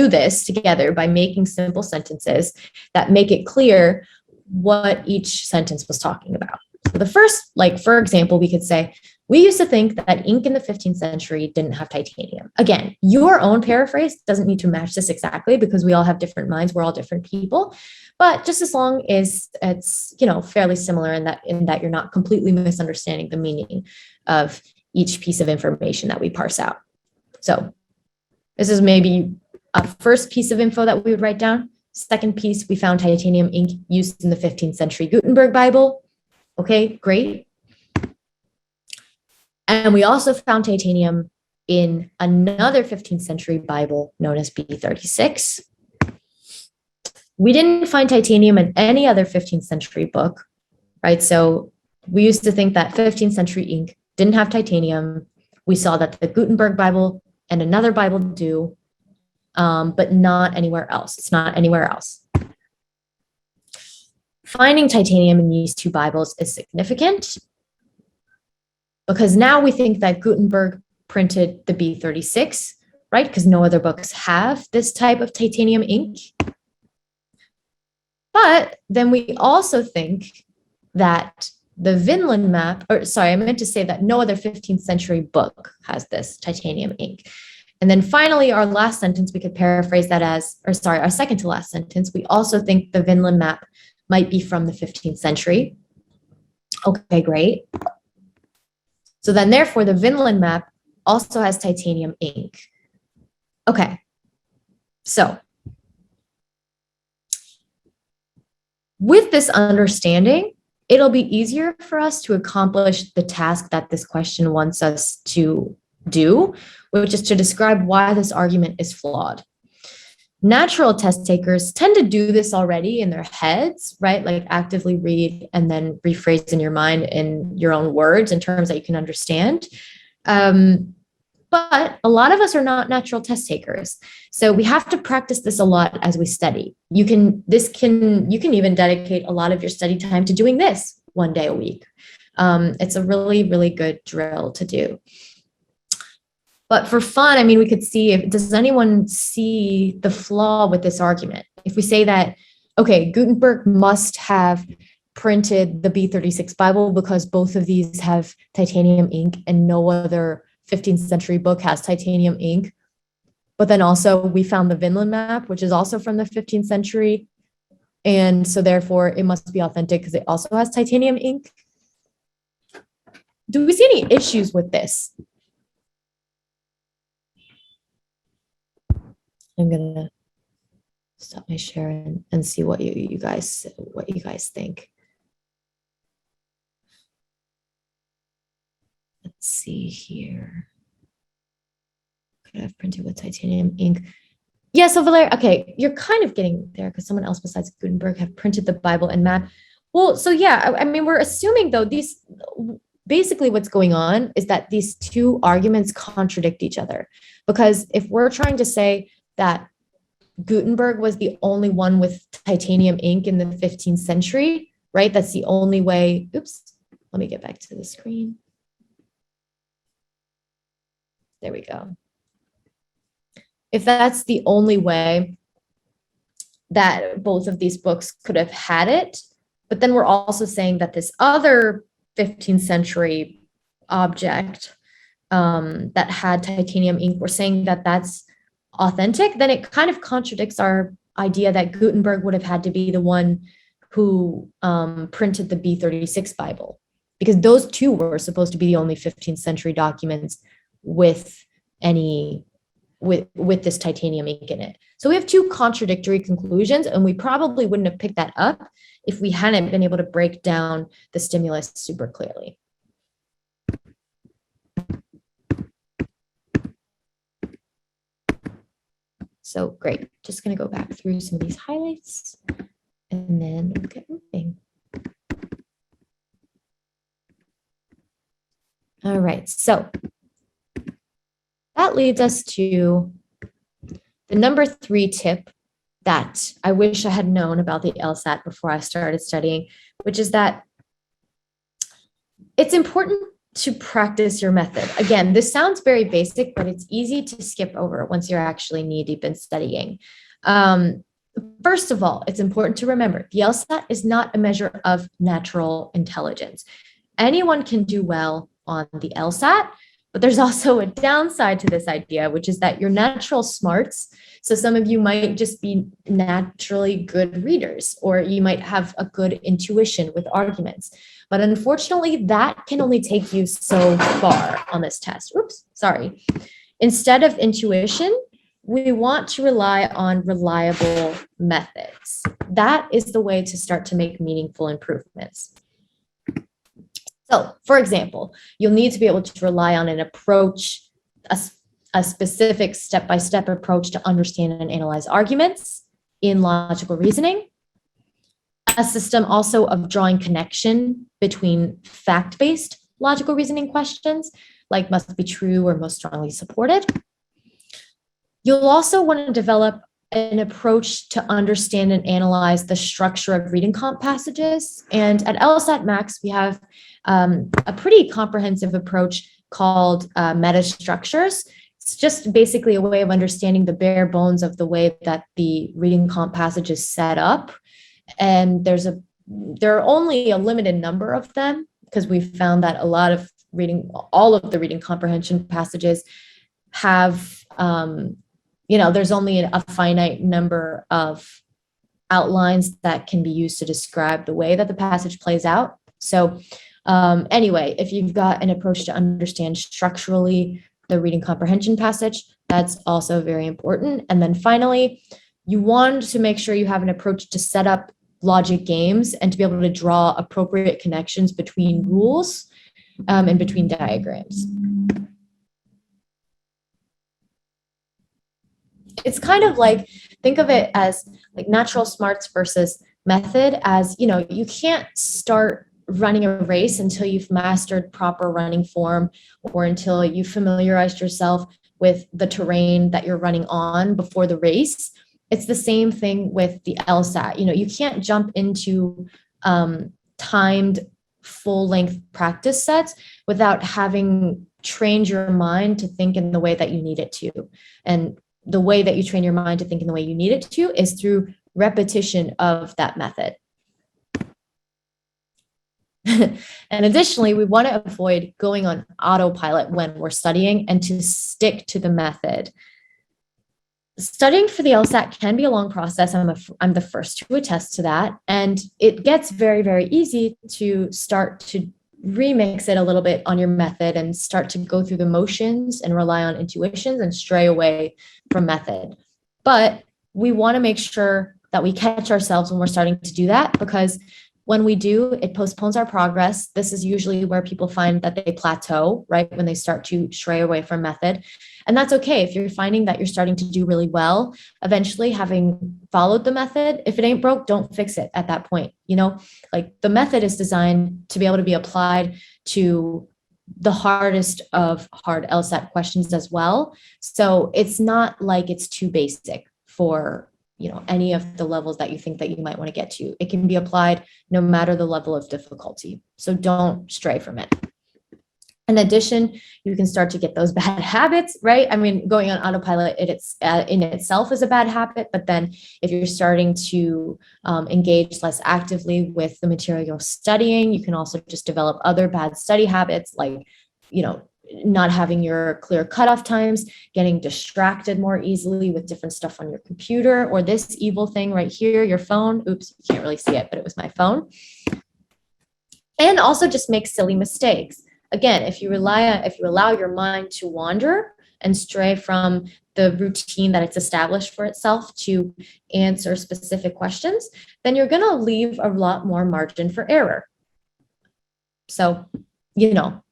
this together by making simple sentences that make it clear what each sentence was talking about. So the first, for example, we could say, We used to think that ink in the 15th century didn't have titanium. Again, your own paraphrase doesn't need to match this exactly because we all have different minds. We're all different people. But just as long as it's, fairly similar in that you're not completely misunderstanding the meaning of each piece of information that we parse out. So this is maybe a first piece of info that we would write down. Second piece, we found titanium ink used in the 15th century Gutenberg Bible. Okay, great. And we also found titanium in another 15th century Bible known as B36. We didn't find titanium in any other 15th century book, right? So we used to think that 15th century ink didn't have titanium. We saw that the Gutenberg Bible and another Bible do, but not anywhere else. It's not anywhere else. Finding titanium in these two Bibles is significant because now we think that Gutenberg printed the B36, right? Because no other books have this type of titanium ink. But then we also think that the Vinland map, I meant to say that no other 15th century book has this titanium ink. And then finally, our last sentence, we could paraphrase that as, our second to last sentence, we also think the Vinland map might be from the 15th century. Okay, great. So then therefore, the Vinland map also has titanium ink. Okay, so with this understanding, it'll be easier for us to accomplish the task that this question wants us to do, which is to describe why this argument is flawed. Natural test takers tend to do this already in their heads, right? Like actively read and then rephrase in your mind in your own words in terms that you can understand. But a lot of us are not natural test takers. So we have to practice this a lot as we study. You can even dedicate a lot of your study time to doing this one day a week. It's a really, really good drill to do. But for fun, we could see does anyone see the flaw with this argument? If we say that, okay, Gutenberg must have printed the B36 Bible because both of these have titanium ink and no other 15th century book has titanium ink. But then also we found the Vinland map, which is also from the 15th century. And so therefore it must be authentic because it also has titanium ink. Do we see any issues with this? I'm gonna stop my share and see what you guys think. Let's see here. Could I have printed with titanium ink? Yeah, so Valeria, okay, you're kind of getting there because someone else besides Gutenberg have printed the Bible and map. Well, so yeah, we're assuming though basically what's going on is that these two arguments contradict each other. Because if we're trying to say that Gutenberg was the only one with titanium ink in the 15th century, right? That's the only way. Oops, let me get back to the screen. There we go. If that's the only way that both of these books could have had it, but then we're also saying that this other 15th century object that had titanium ink, we're saying that that's authentic, then it kind of contradicts our idea that Gutenberg would have had to be the one who printed the B36 Bible, because those two were supposed to be the only 15th century documents with this titanium ink in it. So we have two contradictory conclusions, and we probably wouldn't have picked that up if we hadn't been able to break down the stimulus super clearly. So great, just gonna go back through some of these highlights and then we'll get moving. All right, so that leads us to the number 3 tip that I wish I had known about the LSAT before I started studying, which is that it's important to practice your method. Again, this sounds very basic, but it's easy to skip over once you're actually knee-deep in studying. First of all, it's important to remember the LSAT is not a measure of natural intelligence. Anyone can do well on the LSAT. But there's also a downside to this idea, which is that your natural smarts. So some of you might just be naturally good readers, or you might have a good intuition with arguments. But unfortunately, that can only take you so far on this test. Oops, sorry. Instead of intuition, we want to rely on reliable methods. That is the way to start to make meaningful improvements. So, for example, you'll need to be able to rely on an approach, a specific step-by-step approach to understand and analyze arguments in logical reasoning, a system also of drawing connection between fact-based logical reasoning questions, like must be true or most strongly supported. You'll also want to develop an approach to understand and analyze the structure of reading comp passages. And at LSATMax, we have a pretty comprehensive approach called meta-structures. It's just basically a way of understanding the bare bones of the way that the reading comp passage is set up. And there are only a limited number of them, because we've found that all of the reading comprehension passages have, there's only a finite number of outlines that can be used to describe the way that the passage plays out. So anyway, if you've got an approach to understand structurally the reading comprehension passage, that's also very important. And then finally, you want to make sure you have an approach to set up logic games and to be able to draw appropriate connections between rules and between diagrams. It's kind of like, think of it as like natural smarts versus method, as, you can't start running a race until you've mastered proper running form, or until you familiarized yourself with the terrain that you're running on before the race. It's the same thing with the LSAT. You can't jump into timed full-length practice sets without having trained your mind to think in the way that you need it to. And the way that you train your mind to think in the way you need it to is through repetition of that method. And additionally, we want to avoid going on autopilot when we're studying and to stick to the method. Studying for the LSAT can be a long process. I'm the first to attest to that. And it gets very, very easy to start to remix it a little bit on your method and start to go through the motions and rely on intuitions and stray away from method. But we want to make sure that we catch ourselves when we're starting to do that, because when we do, it postpones our progress. This is usually where people find that they plateau, right? When they start to stray away from method. And that's okay. If you're finding that you're starting to do really well, eventually having followed the method, if it ain't broke, don't fix it at that point. Like the method is designed to be able to be applied to the hardest of hard LSAT questions as well. So it's not like it's too basic for any of the levels that you think that you might want to get to. It can be applied no matter the level of difficulty. So don't stray from it. In addition, you can start to get those bad habits, right? I mean, going on autopilot in itself is a bad habit, but then if you're starting to engage less actively with the material you're studying, you can also just develop other bad study habits, like, not having your clear cutoff times, getting distracted more easily with different stuff on your computer, or this evil thing right here, your phone. Oops, you can't really see it, but it was my phone. And also just make silly mistakes. Again, if you allow your mind to wander and stray from the routine that it's established for itself to answer specific questions, then you're going to leave a lot more margin for error. So,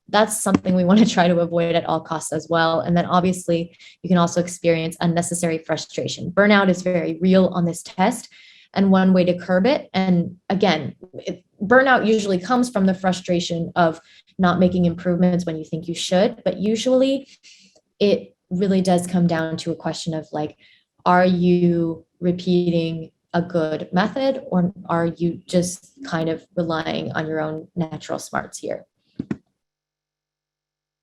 that's something we want to try to avoid at all costs as well. And then obviously you can also experience unnecessary frustration. Burnout is very real on this test, and one way to curb it. And again, burnout usually comes from the frustration of not making improvements when you think you should, but usually it really does come down to a question of like, are you repeating a good method, or are you just kind of relying on your own natural smarts here?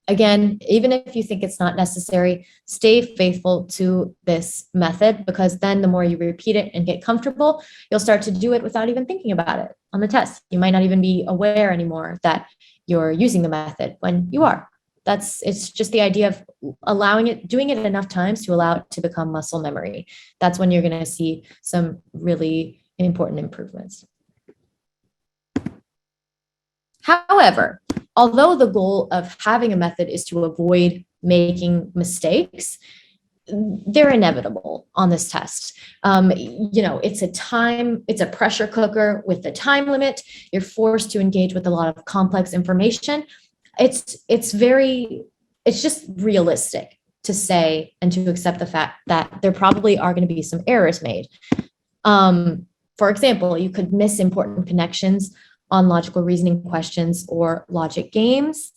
Again, even if you think it's not necessary, stay faithful to this method, because then the more you repeat it and get comfortable, you'll start to do it without even thinking about it on the test. You might not even be aware anymore that you're using the method when you are. It's just the idea of doing it enough times to allow it to become muscle memory. That's when you're going to see some really important improvements. However, although the goal of having a method is to avoid making mistakes, they're inevitable on this test. It's a pressure cooker with a time limit. You're forced to engage with a lot of complex information. It's just realistic to say and to accept the fact that there probably are going to be some errors made. For example, you could miss important connections on logical reasoning questions or logic games.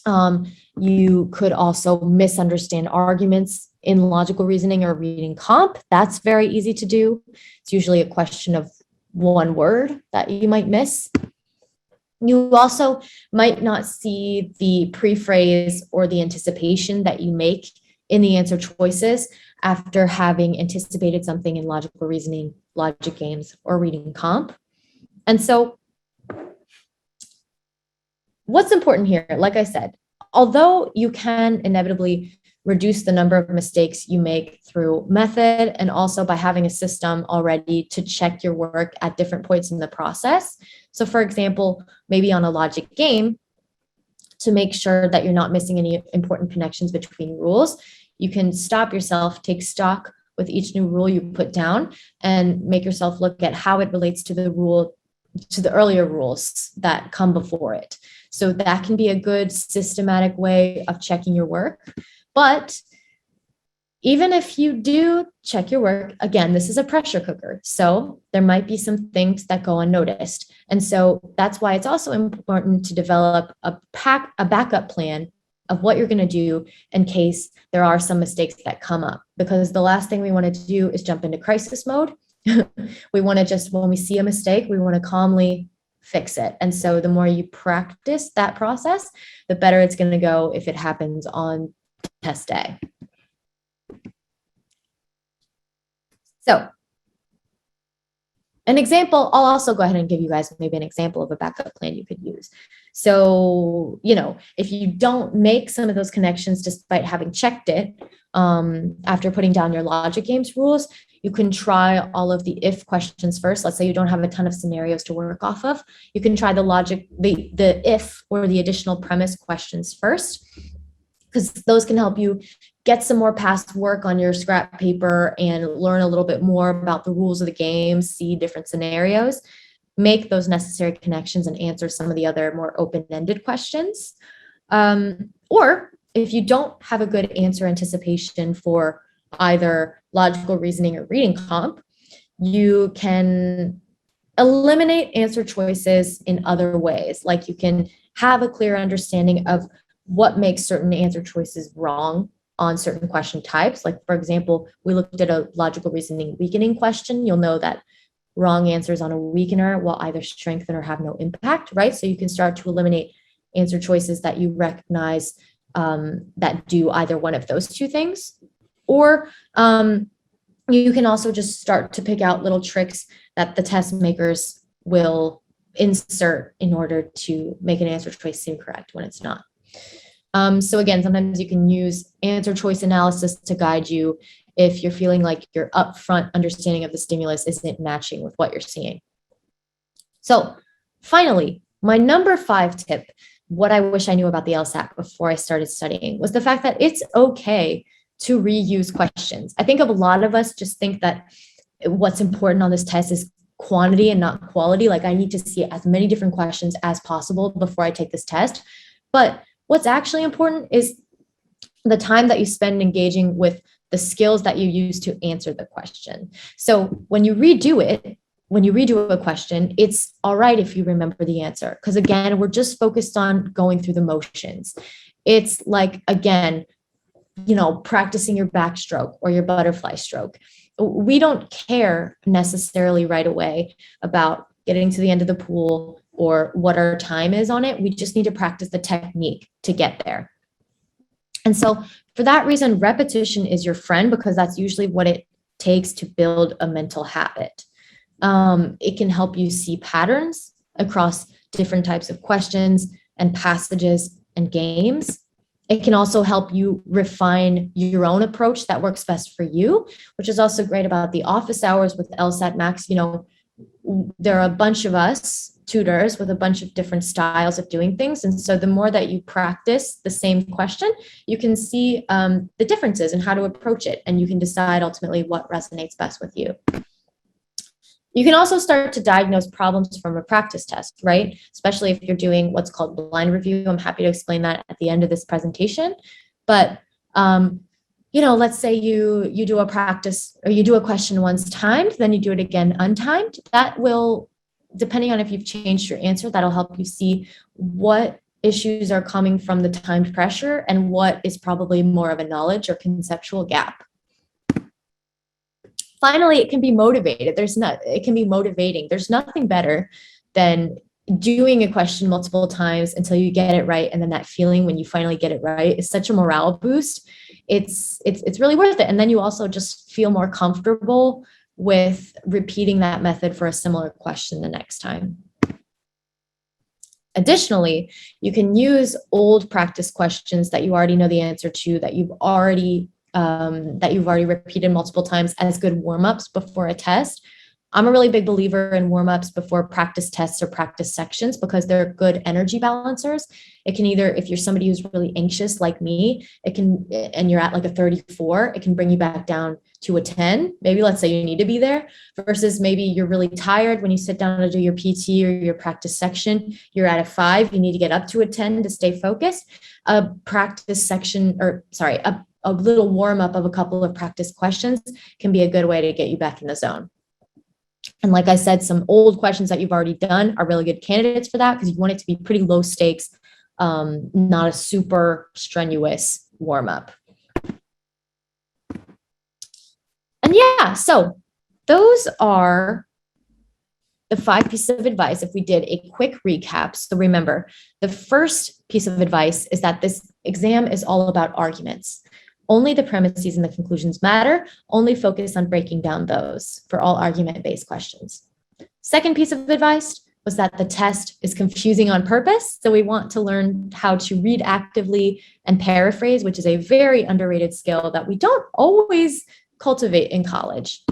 You could also misunderstand arguments in logical reasoning or reading comp. That's very easy to do. It's usually a question of one word that you might miss. You also might not see the prephrase or the anticipation that you make in the answer choices after having anticipated something in logical reasoning, logic games, or reading comp. And so what's important here, like I said, although you can inevitably reduce the number of mistakes you make through method and also by having a system already to check your work at different points in the process. So for example, maybe on a logic game, to make sure that you're not missing any important connections between rules, you can stop yourself, take stock with each new rule you put down, and make yourself look at how it relates to the earlier rules that come before it. So that can be a good systematic way of checking your work. But even if you do check your work, again, this is a pressure cooker. So there might be some things that go unnoticed. And so that's why it's also important to develop a backup plan of what you're going to do in case there are some mistakes that come up. Because the last thing we want to do is jump into crisis mode. We want to just, when we see a mistake, we want to calmly fix it. And so the more you practice that process, the better it's going to go if it happens on test day. So an example, I'll also go ahead and give you guys maybe an example of a backup plan you could use. So, if you don't make some of those connections despite having checked it, after putting down your logic games rules, you can try all of the if questions first. Let's say you don't have a ton of scenarios to work off of. You can try the if or the additional premise questions first, because those can help you get some more past work on your scrap paper and learn a little bit more about the rules of the game, see different scenarios, make those necessary connections, and answer some of the other more open-ended questions. Or if you don't have a good answer anticipation for either logical reasoning or reading comp, you can eliminate answer choices in other ways. Like you can have a clear understanding of what makes certain answer choices wrong on certain question types. Like, for example, we looked at a logical reasoning weakening question. You'll know that wrong answers on a weakener will either strengthen or have no impact, right? So you can start to eliminate answer choices that you recognize that do either one of those two things. Or you can also just start to pick out little tricks that the test makers will insert in order to make an answer choice seem correct when it's not. So again, sometimes you can use answer choice analysis to guide you if you're feeling like your upfront understanding of the stimulus isn't matching with what you're seeing. So finally, my number 5 tip, what I wish I knew about the LSAT before I started studying, was the fact that it's okay to reuse questions. I think a lot of us just think that what's important on this test is quantity and not quality. Like I need to see as many different questions as possible before I take this test. But what's actually important is the time that you spend engaging with the skills that you use to answer the question. So when you redo a question, it's all right if you remember the answer. Because again, we're just focused on going through the motions. It's like, again, practicing your backstroke or your butterfly stroke. We don't care necessarily right away about getting to the end of the pool or what our time is on it. We just need to practice the technique to get there. And so for that reason, repetition is your friend, because that's usually what it takes to build a mental habit. It can help you see patterns across different types of questions and passages and games. It can also help you refine your own approach that works best for you, which is also great about the office hours with LSATMax. There are a bunch of us tutors with a bunch of different styles of doing things. And so the more that you practice the same question, you can see the differences and how to approach it. And you can decide ultimately what resonates best with you. You can also start to diagnose problems from a practice test, right? Especially if you're doing what's called blind review. I'm happy to explain that at the end of this presentation. But, let's say you do a practice or you do a question once timed, then you do it again untimed. That will, depending on if you've changed your answer, that'll help you see what issues are coming from the timed pressure and what is probably more of a knowledge or conceptual gap. Finally, it can be motivated. It can be motivating. There's nothing better than doing a question multiple times until you get it right. And then that feeling when you finally get it right is such a morale boost. It's really worth it. And then you also just feel more comfortable with repeating that method for a similar question the next time. Additionally, you can use old practice questions that you already know the answer to, that you've already repeated multiple times as good warm-ups before a test. I'm a really big believer in warm-ups before practice tests or practice sections because they're good energy balancers. It can either, if you're somebody who's really anxious like me, and you're at like a 34, it can bring you back down to a 10. Maybe let's say you need to be there, versus maybe you're really tired when you sit down to do your PT or your practice section, you're at a 5, you need to get up to a 10 to stay focused. A practice section, a little warm-up of a couple of practice questions can be a good way to get you back in the zone. And like I said, some old questions that you've already done are really good candidates for that because you want it to be pretty low stakes, not a super strenuous warm-up. And yeah, so those are the 5 pieces of advice. If we did a quick recap, so remember, the first piece of advice is that this exam is all about arguments. Only the premises and the conclusions matter. Only focus on breaking down those for all argument-based questions. Second piece of advice was that the test is confusing on purpose. So we want to learn how to read actively and paraphrase, which is a very underrated skill that we don't always cultivate in college.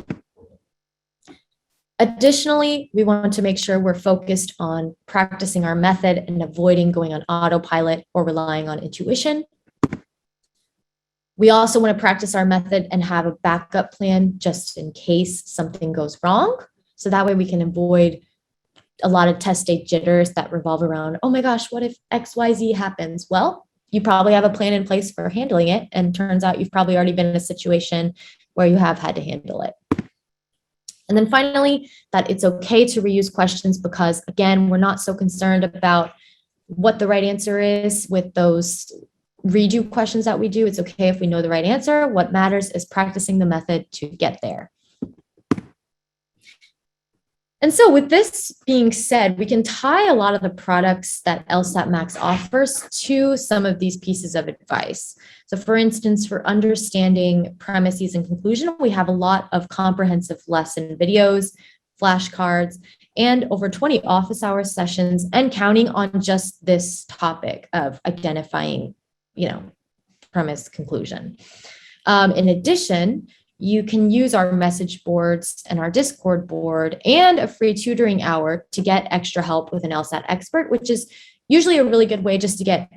Additionally, we want to make sure we're focused on practicing our method and avoiding going on autopilot or relying on intuition. We also want to practice our method and have a backup plan just in case something goes wrong. So that way we can avoid a lot of test day jitters that revolve around, oh my gosh, what if XYZ happens? Well, you probably have a plan in place for handling it. And turns out you've probably already been in a situation where you have had to handle it. And then finally, that it's okay to reuse questions because, again, we're not so concerned about what the right answer is with those redo questions that we do. It's okay if we know the right answer. What matters is practicing the method to get there. And so with this being said, we can tie a lot of the products that LSATMax offers to some of these pieces of advice. So for instance, for understanding premises and conclusion, we have a lot of comprehensive lesson videos, flashcards, and over 20 office hour sessions and counting on just this topic of identifying, premise conclusion. In addition, you can use our message boards and our Discord board and a free tutoring hour to get extra help with an LSAT expert, which is usually a really good way just to get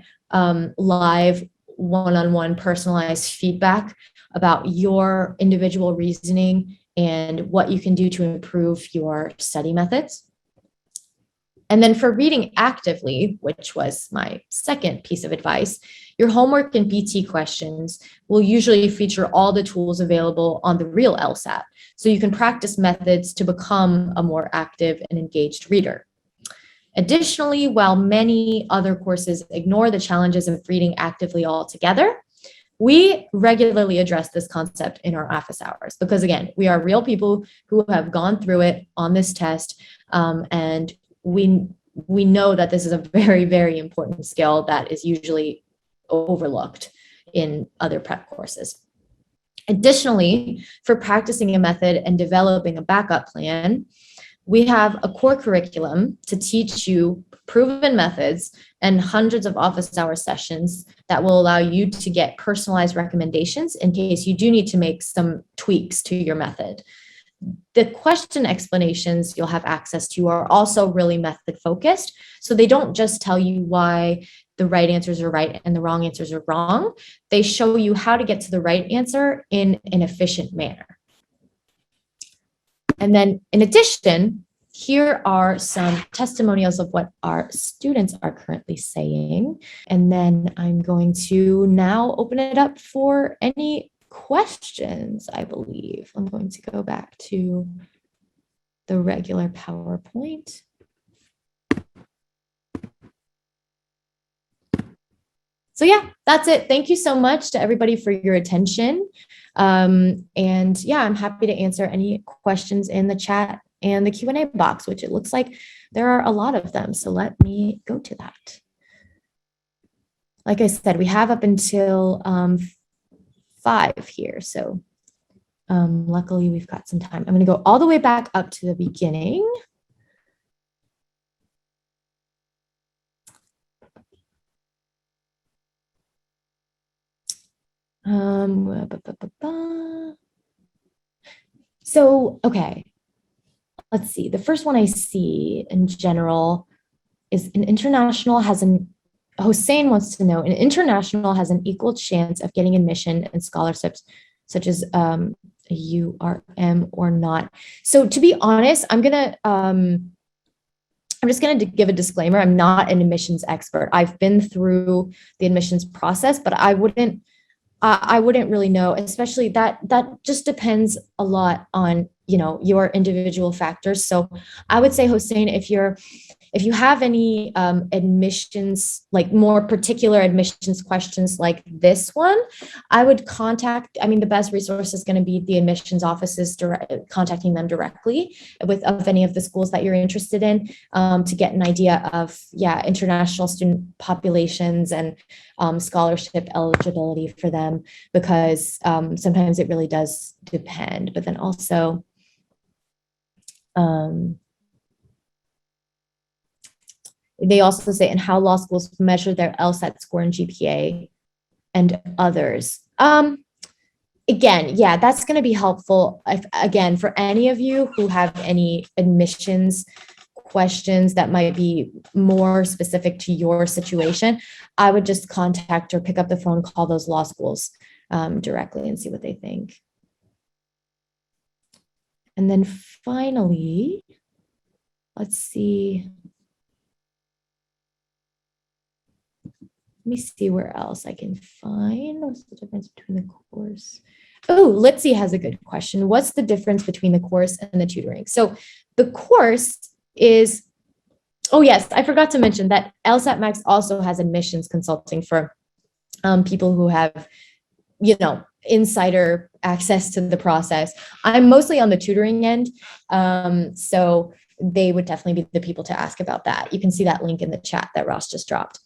live one-on-one personalized feedback about your individual reasoning and what you can do to improve your study methods. And then for reading actively, which was my second piece of advice, your homework and PT questions will usually feature all the tools available on the real LSAT, so you can practice methods to become a more active and engaged reader. Additionally, while many other courses ignore the challenges of reading actively altogether, we regularly address this concept in our office hours because, again, we are real people who have gone through it on this test, and we know that this is a very, very important skill that is usually overlooked in other prep courses. Additionally, for practicing a method and developing a backup plan, we have a core curriculum to teach you proven methods and hundreds of office hour sessions that will allow you to get personalized recommendations in case you do need to make some tweaks to your method. The question explanations you'll have access to are also really method focused. So they don't just tell you why the right answers are right and the wrong answers are wrong. They show you how to get to the right answer in an efficient manner. And then in addition, here are some testimonials of what our students are currently saying. And then I'm going to now open it up for any questions, I believe. I'm going to go back to the regular PowerPoint. So yeah, that's it. Thank you so much to everybody for your attention. And yeah, I'm happy to answer any questions in the chat and the Q&A box, which it looks like there are a lot of them. So let me go to that. Like I said, we have up until 5 here. So luckily we've got some time. I'm going to go all the way back up to the beginning. So, okay, let's see. The first one I see in general is an international has an, Hossein wants to know, an international has an equal chance of getting admission and scholarships, such as a URM or not. So to be honest, I'm just going to give a disclaimer. I'm not an admissions expert. I've been through the admissions process, but I wouldn't really know, especially that just depends a lot on, you know, your individual factors. So I would say, Hossein, if you have any admissions, like more particular admissions questions like this one, I would contact, I mean, the best resource is going to be the admissions offices, contacting them directly of any of the schools that you're interested in, to get an idea of, yeah, international student populations and scholarship eligibility for them, because sometimes it really does depend. But then also, they also say, and how law schools measure their LSAT score and GPA and others. Again, yeah, that's going to be helpful. Again, for any of you who have any admissions questions that might be more specific to your situation, I would just contact or pick up the phone, call those law schools directly and see what they think. And then finally, let's see. Let me see where else I can find. What's the difference between the course? Oh, Litzy has a good question. What's the difference between the course and the tutoring? So the course is, oh yes, I forgot to mention that LSATMax also has admissions consulting for people who have, you know, insider access to the process. I'm mostly on the tutoring end, so they would definitely be the people to ask about that. You can see that link in the chat that Ross just dropped.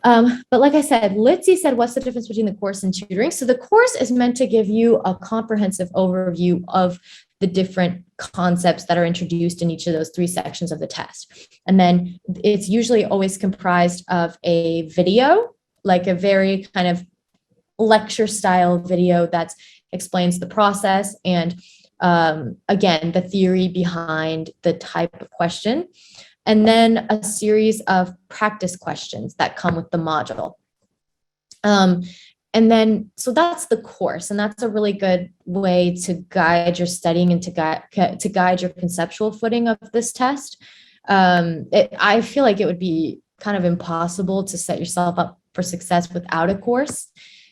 But like I said, Litzy said, what's the difference between the course and tutoring? So the course is meant to give you a comprehensive overview of the different concepts that are introduced in each of those 3 sections of the test. And then it's usually always comprised of a video, like a very kind of lecture style video that explains the process and again, the theory behind the type of question. And then a series of practice questions that come with the module. And then, so that's the course, and that's a really good way to guide your studying and to guide your conceptual footing of this test. I feel like it would be kind of impossible to set yourself up for success without a course,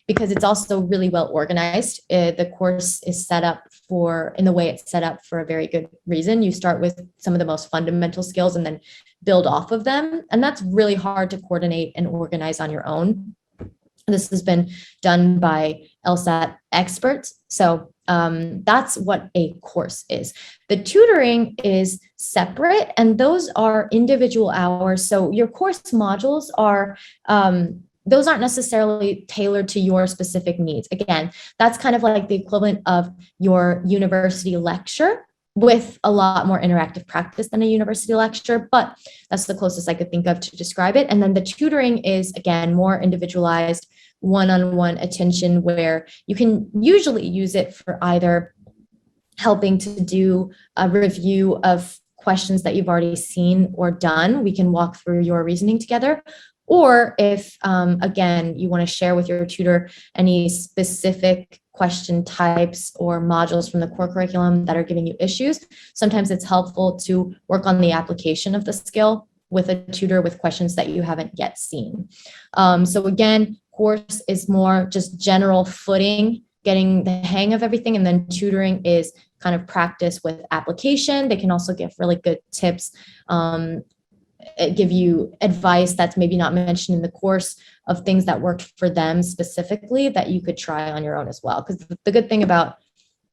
because it's also really well organized. The course is set up in the way it's set up for a very good reason. You start with some of the most fundamental skills and then build off of them. And that's really hard to coordinate and organize on your own. This has been done by LSAT experts. So that's what a course is. The tutoring is separate, and those are individual hours. So your course modules are, those aren't necessarily tailored to your specific needs. Again, that's kind of like the equivalent of your university lecture. with a lot more interactive practice than a university lecture, but that's the closest I could think of to describe it. And then the tutoring is, again, more individualized, one-on-one attention, where you can usually use it for either helping to do a review of questions that you've already seen or done. We can walk through your reasoning together. Or if, again, you want to share with your tutor any specific question types or modules from the core curriculum that are giving you issues, sometimes it's helpful to work on the application of the skill with a tutor with questions that you haven't yet seen. So again, course is more just general footing, getting the hang of everything, and then tutoring is kind of practice with application. They can also give really good tips, give you advice that's maybe not mentioned in the course of things that worked for them specifically that you could try on your own as well. Because the good thing about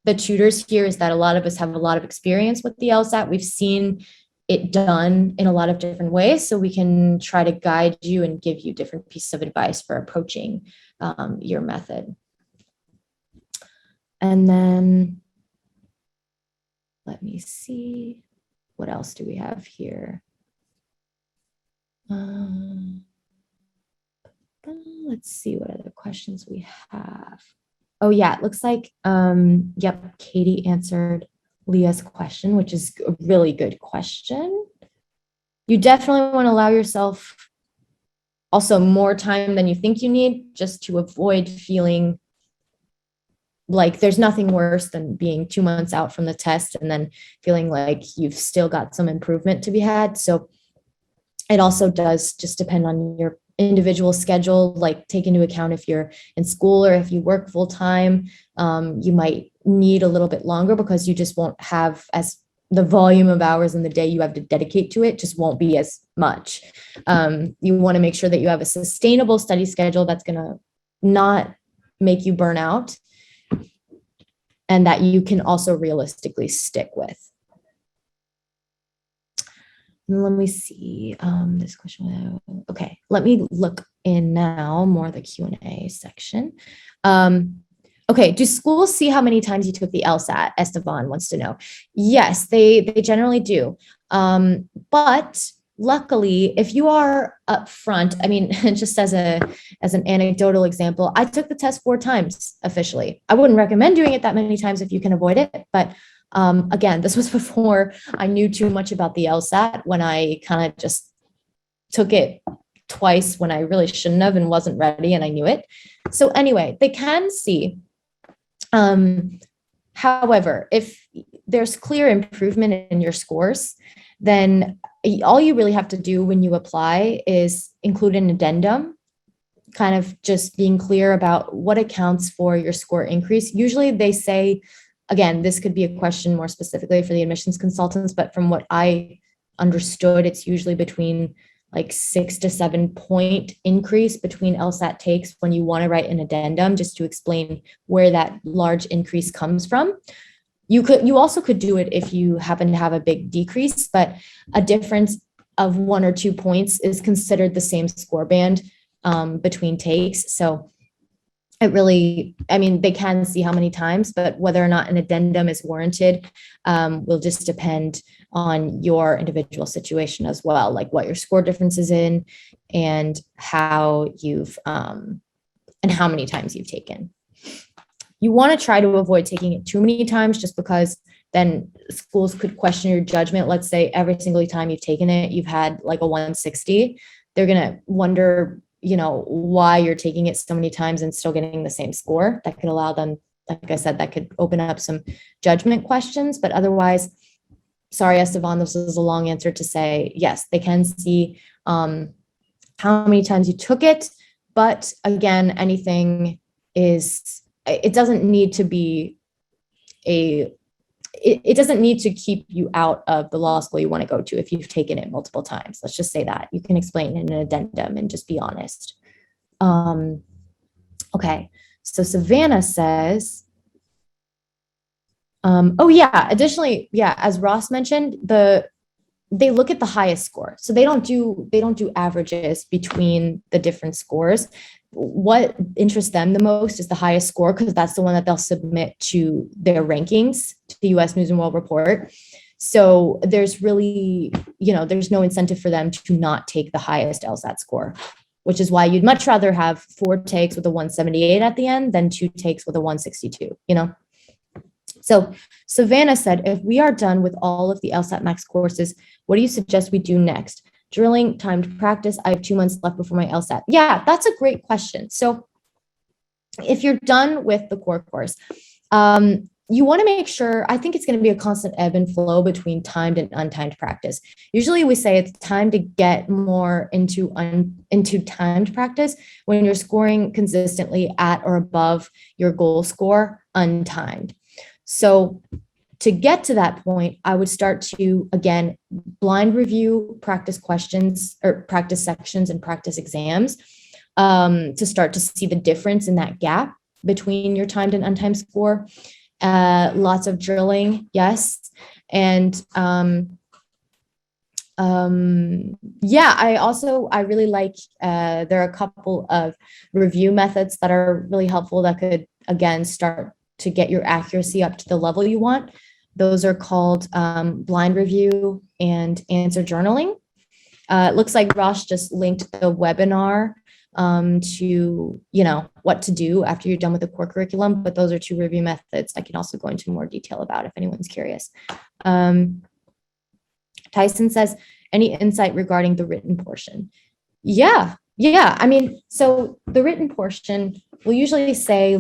the tutors here is that a lot of us have a lot of experience with the LSAT. We've seen it done in a lot of different ways, so we can try to guide you and give you different pieces of advice for approaching your method. And then let me see, what else do we have here? Let's see what other questions we have. Oh yeah, it looks like, yep, Katie answered Leah's question, which is a really good question. You definitely want to allow yourself also more time than you think you need, just to avoid feeling like there's nothing worse than being 2 months out from the test and then feeling like you've still got some improvement to be had. So it also does just depend on your individual schedule, like take into account if you're in school or if you work full time, you might need a little bit longer because you just won't have as the volume of hours in the day you have to dedicate to it just won't be as much. You want to make sure that you have a sustainable study schedule that's going to not make you burn out and that you can also realistically stick with. Let me see this question. Okay, let me look in now more the Q&A section. Okay, do schools see how many times you took the LSAT? Esteban wants to know. Yes, they generally do. But luckily, if you are upfront, I mean, just as an anecdotal example, I took the test 4 times officially. I wouldn't recommend doing it that many times if you can avoid it, but again, this was before I knew too much about the LSAT, when I kind of just took it twice when I really shouldn't have and wasn't ready and I knew it. So anyway, they can see. However, if there's clear improvement in your scores, then all you really have to do when you apply is include an addendum, kind of just being clear about what accounts for your score increase. Usually they say, again, this could be a question more specifically for the admissions consultants, but from what I understood, it's usually between like 6 to 7 point increase between LSAT takes when you want to write an addendum, just to explain where that large increase comes from. You also could do it if you happen to have a big decrease, but a difference of 1 or 2 points is considered the same score band between takes. So it really, I mean, they can see how many times, but whether or not an addendum is warranted will just depend on your individual situation as well, like what your score difference is in and how you've, and how many times you've taken. You want to try to avoid taking it too many times, just because then schools could question your judgment. Let's say every single time you've taken it, you've had like a 160. They're going to wonder, you know, why you're taking it so many times and still getting the same score. That could allow them, like I said, that could open up some judgment questions. But otherwise, sorry, Esteban, this is a long answer to say, yes, they can see how many times you took it. But again, anything is, it doesn't need to be it doesn't need to keep you out of the law school you want to go to if you've taken it multiple times. Let's just say that. You can explain in an addendum and just be honest. Okay, so Savannah says, oh yeah, additionally, yeah, as Ross mentioned, they look at the highest score. So they don't do averages between the different scores. what interests them the most is the highest score, because that's the one that they'll submit to their rankings to the US News and World Report. So there's really, there's no incentive for them to not take the highest LSAT score, which is why you'd much rather have 4 takes with a 178 at the end than 2 takes with a 162, So Savannah said, if we are done with all of the LSATMax courses, what do you suggest we do next? Drilling, timed practice. I have 2 months left before my LSAT. Yeah, that's a great question. So if you're done with the core course, you want to make sure, I think it's going to be a constant ebb and flow between timed and untimed practice. Usually we say it's time to get more into timed practice when you're scoring consistently at or above your goal score untimed. So to get to that point, I would start to, again, blind review practice questions or practice sections and practice exams to start to see the difference in that gap between your timed and untimed score. Lots of drilling, yes. And yeah, I really like, there are a couple of review methods that are really helpful that could, again, start to get your accuracy up to the level you want. Those are called blind review and answer journaling. It looks like Rosh just linked the webinar to, what to do after you're done with the core curriculum, but those are 2 review methods I can also go into more detail about if anyone's curious. Tyson says, any insight regarding the written portion? Yeah. I mean, so the written portion, we'll usually say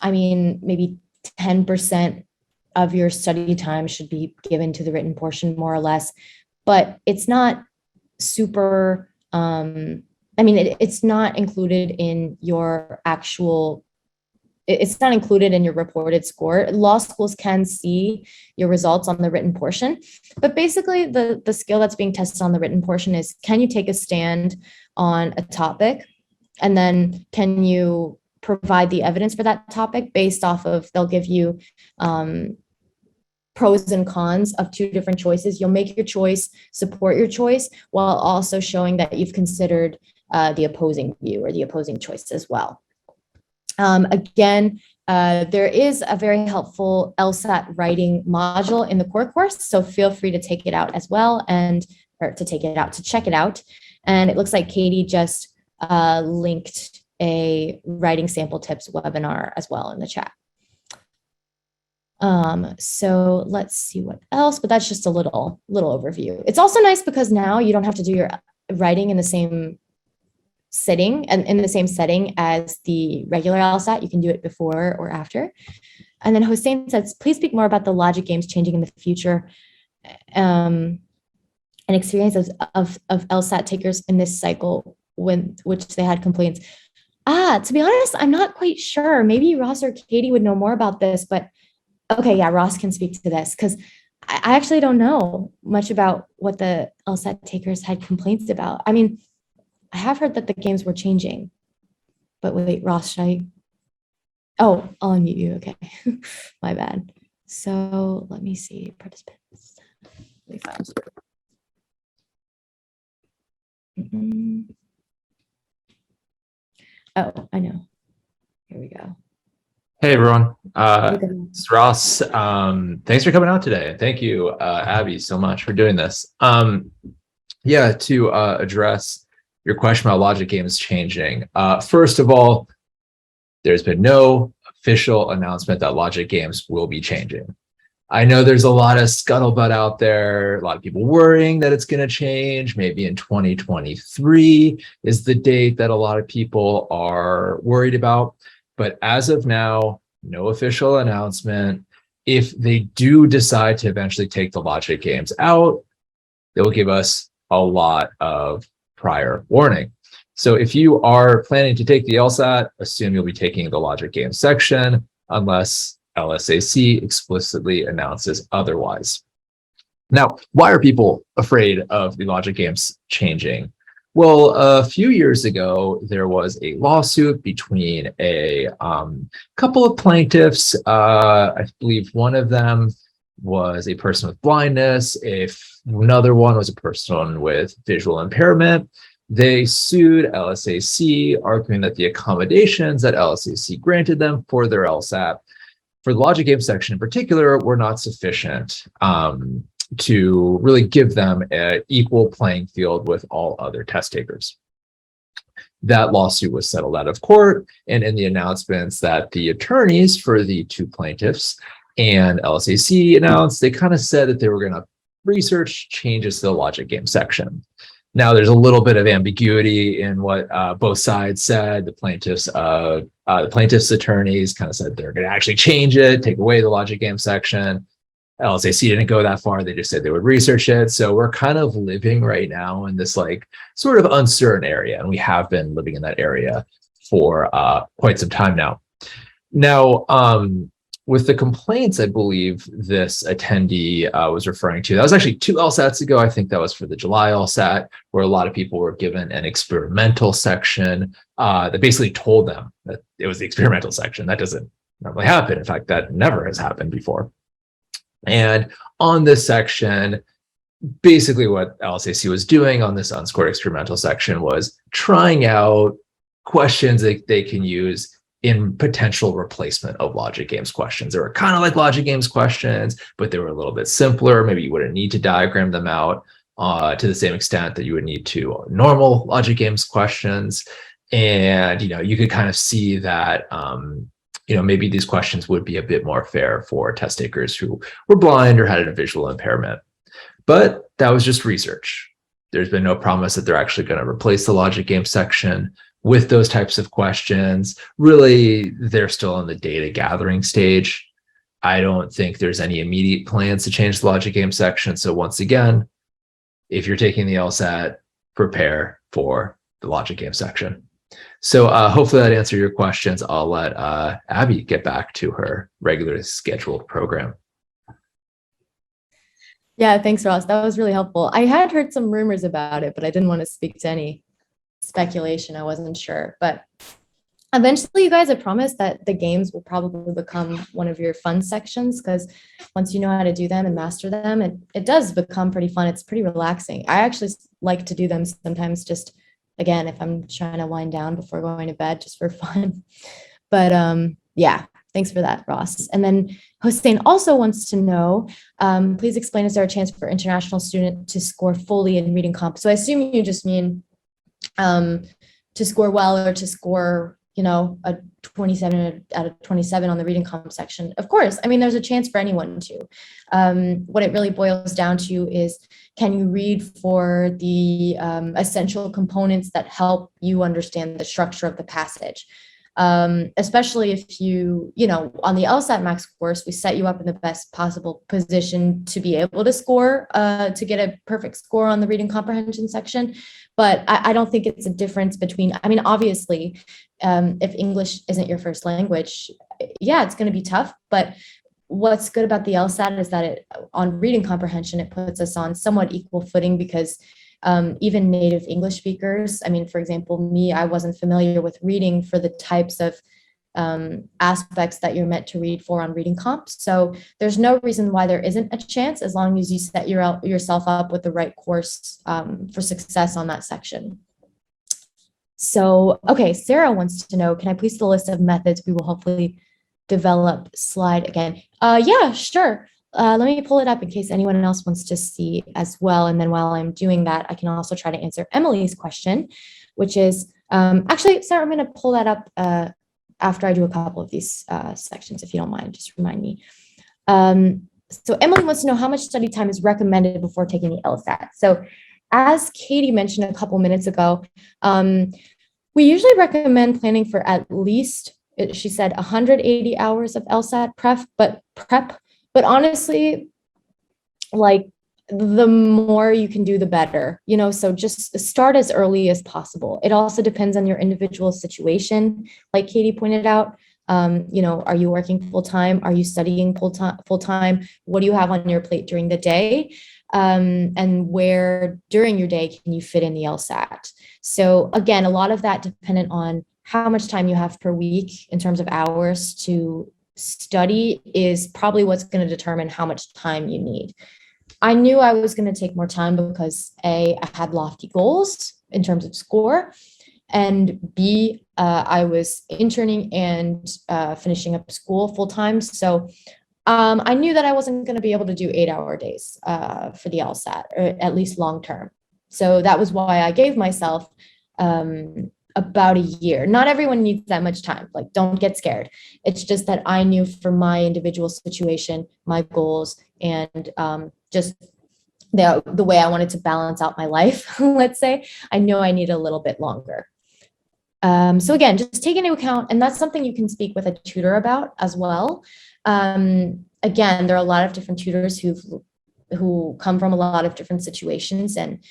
maybe 10% of your study time should be given to the written portion, more or less, but it's not super, it's not included in your it's not included in your reported score. Law schools can see your results on the written portion, but basically the skill that's being tested on the written portion is, can you take a stand on a topic? And then can you provide the evidence for that topic based off of, they'll give you pros and cons of 2 different choices. You'll make your choice, support your choice, while also showing that you've considered the opposing view or the opposing choice as well. Again, there is a very helpful LSAT writing module in the core course, so feel free to take it out as well, to check it out. And it looks like Katie just linked a writing sample tips webinar as well in the chat. So let's see what else, but that's just a little overview. It's also nice because now you don't have to do your writing in the same sitting and in the same setting as the regular LSAT. You can do it before or after. And then Hossein says, please speak more about the logic games changing in the future and experience of LSAT takers in this cycle which they had complaints. To be honest, I'm not quite sure. Maybe Ross or Katie would know more about this, but okay, yeah, Ross can speak to this because I actually don't know much about what the LSAT takers had complaints about. I mean, I have heard that the games were changing, but wait, Ross, should I? Oh, I'll unmute you. Okay, my bad. So let me see, participants. Oh, I know. Here we go. Hey, everyone. It's Ross. Thanks for coming out today. Thank you, Abby, so much for doing this. Yeah, to address your question about logic games changing. First of all, there's been no official announcement that logic games will be changing. I know there's a lot of scuttlebutt out there, a lot of people worrying that it's going to change. Maybe in 2023 is the date that a lot of people are worried about. But as of now, no official announcement. If they do decide to eventually take the logic games out, they will give us a lot of prior warning. So if you are planning to take the LSAT, assume you'll be taking the logic game section unless LSAC explicitly announces otherwise. Now, why are people afraid of the logic games changing? Well, a few years ago, there was a lawsuit between a couple of plaintiffs. I believe one of them was a person with blindness. If another one was a person with visual impairment. They sued LSAC, arguing that the accommodations that LSAC granted them for their LSAT, for the logic game section in particular, were not sufficient to really give them an equal playing field with all other test takers. That lawsuit was settled out of court, and in the announcements that the attorneys for the two plaintiffs and LSAC announced, they kind of said that they were going to research changes to the logic game section. Now, there's a little bit of ambiguity in what both sides said. The plaintiffs' attorneys kind of said they're going to actually change it, take away the logic game section. LSAC didn't go that far. They just said they would research it. So we're kind of living right now in this like sort of uncertain area, and we have been living in that area for quite some time now. Now, with the complaints, I believe this attendee was referring to, that was actually 2 LSATs ago. I think that was for the July LSAT, where a lot of people were given an experimental section that basically told them that it was the experimental section. That doesn't normally happen. In fact, that never has happened before. And on this section, basically what LSAC was doing on this unscored experimental section was trying out questions that they can use in potential replacement of logic games questions. They were kind of like logic games questions, but they were a little bit simpler. Maybe you wouldn't need to diagram them out to the same extent that you would need to normal logic games questions. And, you could kind of see that, maybe these questions would be a bit more fair for test takers who were blind or had a visual impairment. But that was just research. There's been no promise that they're actually going to replace the logic game section with those types of questions. Really, they're still in the data gathering stage. I don't think there's any immediate plans to change the logic game section. So once again, if you're taking the LSAT, prepare for the logic game section. So hopefully that answered your questions. I'll let Abby get back to her regularly scheduled program. Yeah, thanks, Ross. That was really helpful. I had heard some rumors about it, but I didn't want to speak to any speculation. I wasn't sure. But eventually, you guys, I promise that the games will probably become one of your fun sections, because once you know how to do them and master them, it does become pretty fun. It's pretty relaxing. I actually like to do them sometimes, just, again, if I'm trying to wind down before going to bed, just for fun. But yeah, thanks for that, Ross. And then Hossein also wants to know, please explain, is there a chance for international student to score fully in reading comp? So I assume you just mean to score well, or to score, a 27 out of 27 on the reading comp section. Of course, I mean, there's a chance for anyone to. What it really boils down to is, can you read for the essential components that help you understand the structure of the passage? Especially if you on the LSATMax course, we set you up in the best possible position to be able to score, to get a perfect score on the reading comprehension section. But I don't think it's a difference between, I mean, obviously, if English isn't your first language, yeah, it's going to be tough. But what's good about the LSAT is that on reading comprehension, it puts us on somewhat equal footing, because even native English speakers, I mean, for example, me, I wasn't familiar with reading for the types of aspects that you're meant to read for on reading comp. So there's no reason why there isn't a chance, as long as you set yourself up with the right course for success on that section. So, okay, Sarah wants to know, can I please the list of methods we will hopefully develop slide again? Yeah, sure. Let me pull it up in case anyone else wants to see as well. And then while I'm doing that, I can also try to answer Emily's question, which is, actually, Sarah, I'm going to pull that up after I do a couple of these sections, if you don't mind, just remind me. So Emily wants to know how much study time is recommended before taking the LSAT. So as Katie mentioned a couple minutes ago, we usually recommend planning for at least, she said, 180 hours of LSAT prep, but honestly, like, the more you can do, the better, so just start as early as possible. It also depends on your individual situation. Like Katie pointed out, are you working full time? Are you studying full time? What do you have on your plate during the day? And where during your day can you fit in the LSAT? So again, a lot of that dependent on how much time you have per week in terms of hours to study is probably what's going to determine how much time you need. I knew I was going to take more time because A, I had lofty goals in terms of score, and B, I was interning and finishing up school full time. So I knew that I wasn't going to be able to do 8-hour days for the LSAT, or at least long term. So that was why I gave myself about a year. Not everyone needs that much time. Like, don't get scared. It's just that I knew for my individual situation, my goals, and just the way I wanted to balance out my life, let's say, I know I need a little bit longer. So again, just take into account, and that's something you can speak with a tutor about as well. Again, there are a lot of different tutors who come from a lot of different situations, and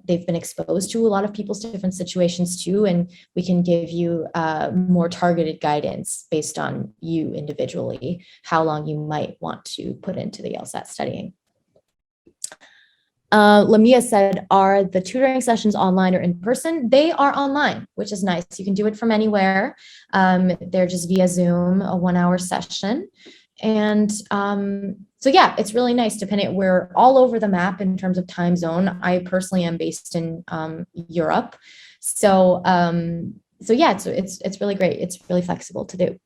they've been exposed to a lot of people's different situations too, and we can give you more targeted guidance based on you individually, how long you might want to put into the LSAT studying. Lamia said, are the tutoring sessions online or in person? They are online, which is nice. You can do it from anywhere. They're just via Zoom, a 1-hour session. And so, yeah, it's really nice. We're all over the map in terms of time zone. I personally am based in Europe. So yeah, it's really great. It's really flexible to do.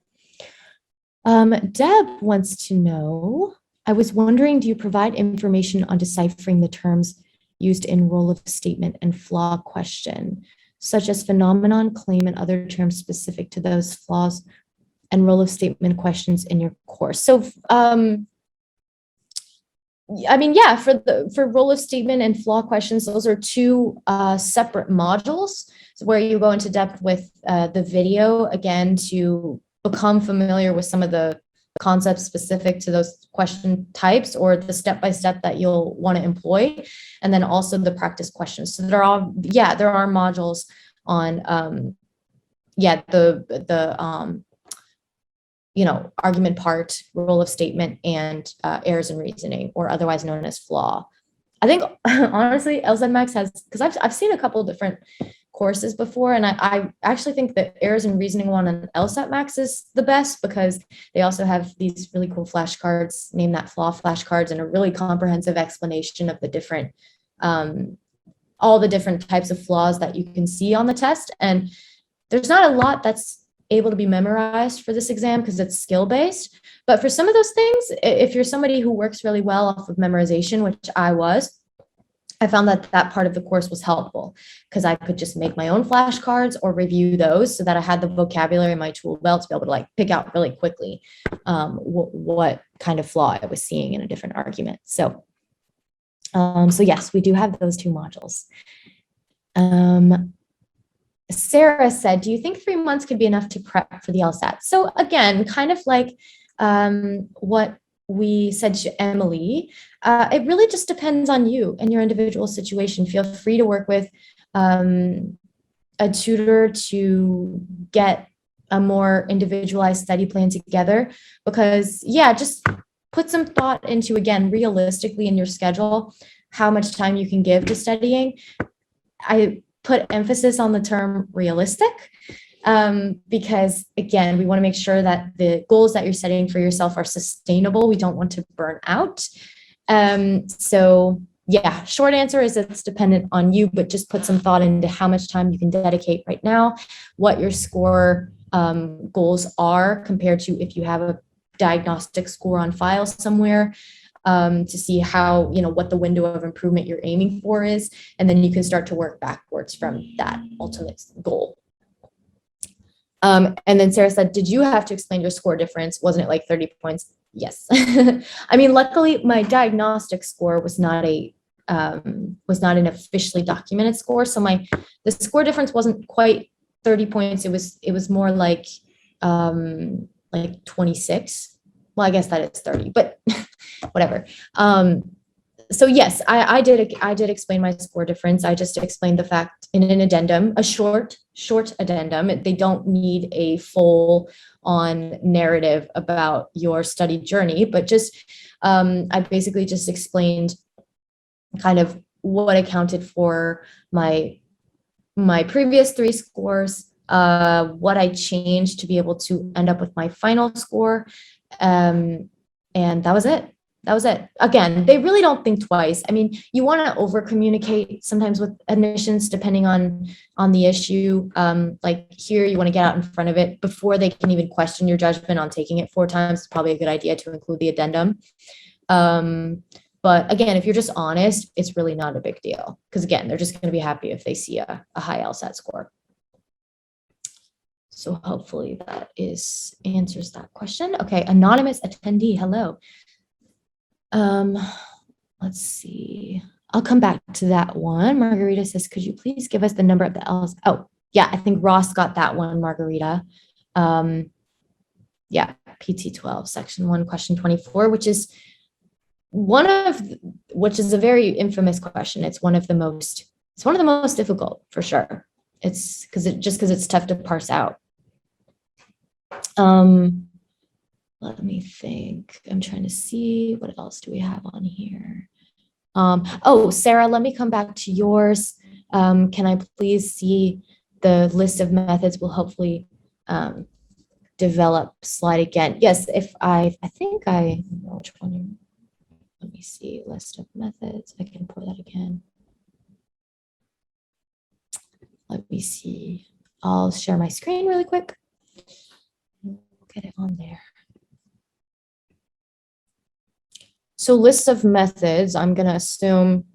Deb wants to know, I was wondering, do you provide information on deciphering the terms used in role of statement and flaw question, such as phenomenon, claim, and other terms specific to those flaws and role of statement questions in your course? So, I mean, yeah, for role of statement and flaw questions, those are two separate modules where you go into depth with the video, again, to become familiar with some of the concepts specific to those question types or the step-by-step that you'll want to employ, and then also the practice questions. So there are modules on argument part, role of statement, and errors in reasoning, or otherwise known as flaw. I think honestly, LSATMax has, because I've seen a couple different courses before, and I actually think the errors in reasoning one on LSATMax is the best, because they also have these really cool flashcards, name that flaw flashcards, and a really comprehensive explanation of the different all the different types of flaws that you can see on the test. And there's not a lot that's able to be memorized for this exam because it's skill-based, but for some of those things, if you're somebody who works really well off of memorization, which I found that part of the course was helpful, because I could just make my own flashcards or review those so that I had the vocabulary in my tool belt to be able to pick out really quickly what kind of flaw I was seeing in a different argument. So yes, we do have those two modules. Sarah said, do you think 3 months could be enough to prep for the LSAT? So again, kind of like what we said to Emily, it really just depends on you and your individual situation. Feel free to work with a tutor to get a more individualized study plan together, because just put some thought into, again, realistically in your schedule, how much time you can give to studying. I put emphasis on the term realistic, because again, we want to make sure that the goals that you're setting for yourself are sustainable. We don't want to burn out. So yeah, short answer is it's dependent on you, but just put some thought into how much time you can dedicate right now, what your score goals are compared to if you have a diagnostic score on file somewhere, to see how, what the window of improvement you're aiming for is. And then you can start to work backwards from that ultimate goal. And then Sarah said, did you have to explain your score difference? Wasn't it like 30 points? Yes. I mean, luckily my diagnostic score was not an officially documented score. So the score difference wasn't quite 30 points. It was more like 26. Well, I guess that is 30, but whatever. So yes, I did explain my score difference. I just explained the fact in an addendum, a short addendum. They don't need a full on narrative about your study journey, but just I basically just explained kind of what accounted for my previous 3 scores, what I changed to be able to end up with my final score, and that was it. That was it. Again, they really don't think twice. I mean, you want to over communicate sometimes with admissions, depending on the issue. Like here, you want to get out in front of it before they can even question your judgment on taking it 4 times. It's probably a good idea to include the addendum. But again, if you're just honest, it's really not a big deal. Because again, they're just going to be happy if they see a high LSAT score. So hopefully that answers that question. Okay, anonymous attendee, hello. Let's see. I'll come back to that one. Margarita says, could you please give us the number of the L's? Oh, yeah, I think Ross got that one, Margarita. Yeah, PT 12, section 1, question 24, which is a very infamous question. It's one of the most difficult for sure. It's because it's tough to parse out. Let me think. I'm trying to see what else do we have on here. Oh, Sarah, let me come back to yours. Can I please see the list of methods? We'll hopefully develop slide again. Yes, if I think I know which one. Let me see, list of methods. I can pour that again. Let me see. I'll share my screen really quick. Get it on there. So list of methods, I'm going to assume.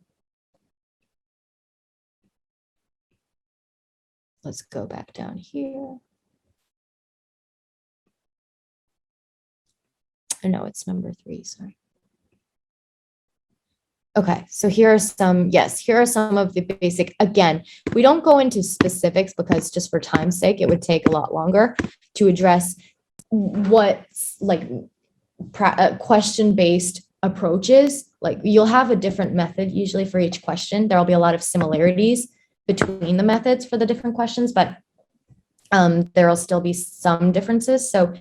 Let's go back down here. Oh, no, it's number 3, sorry. Okay, so here are some of the basic, again, we don't go into specifics because just for time's sake, it would take a lot longer to address what's like question-based approaches. Like you'll have a different method usually for each question. There'll be a lot of similarities between the methods for the different questions, but there'll still be some differences. So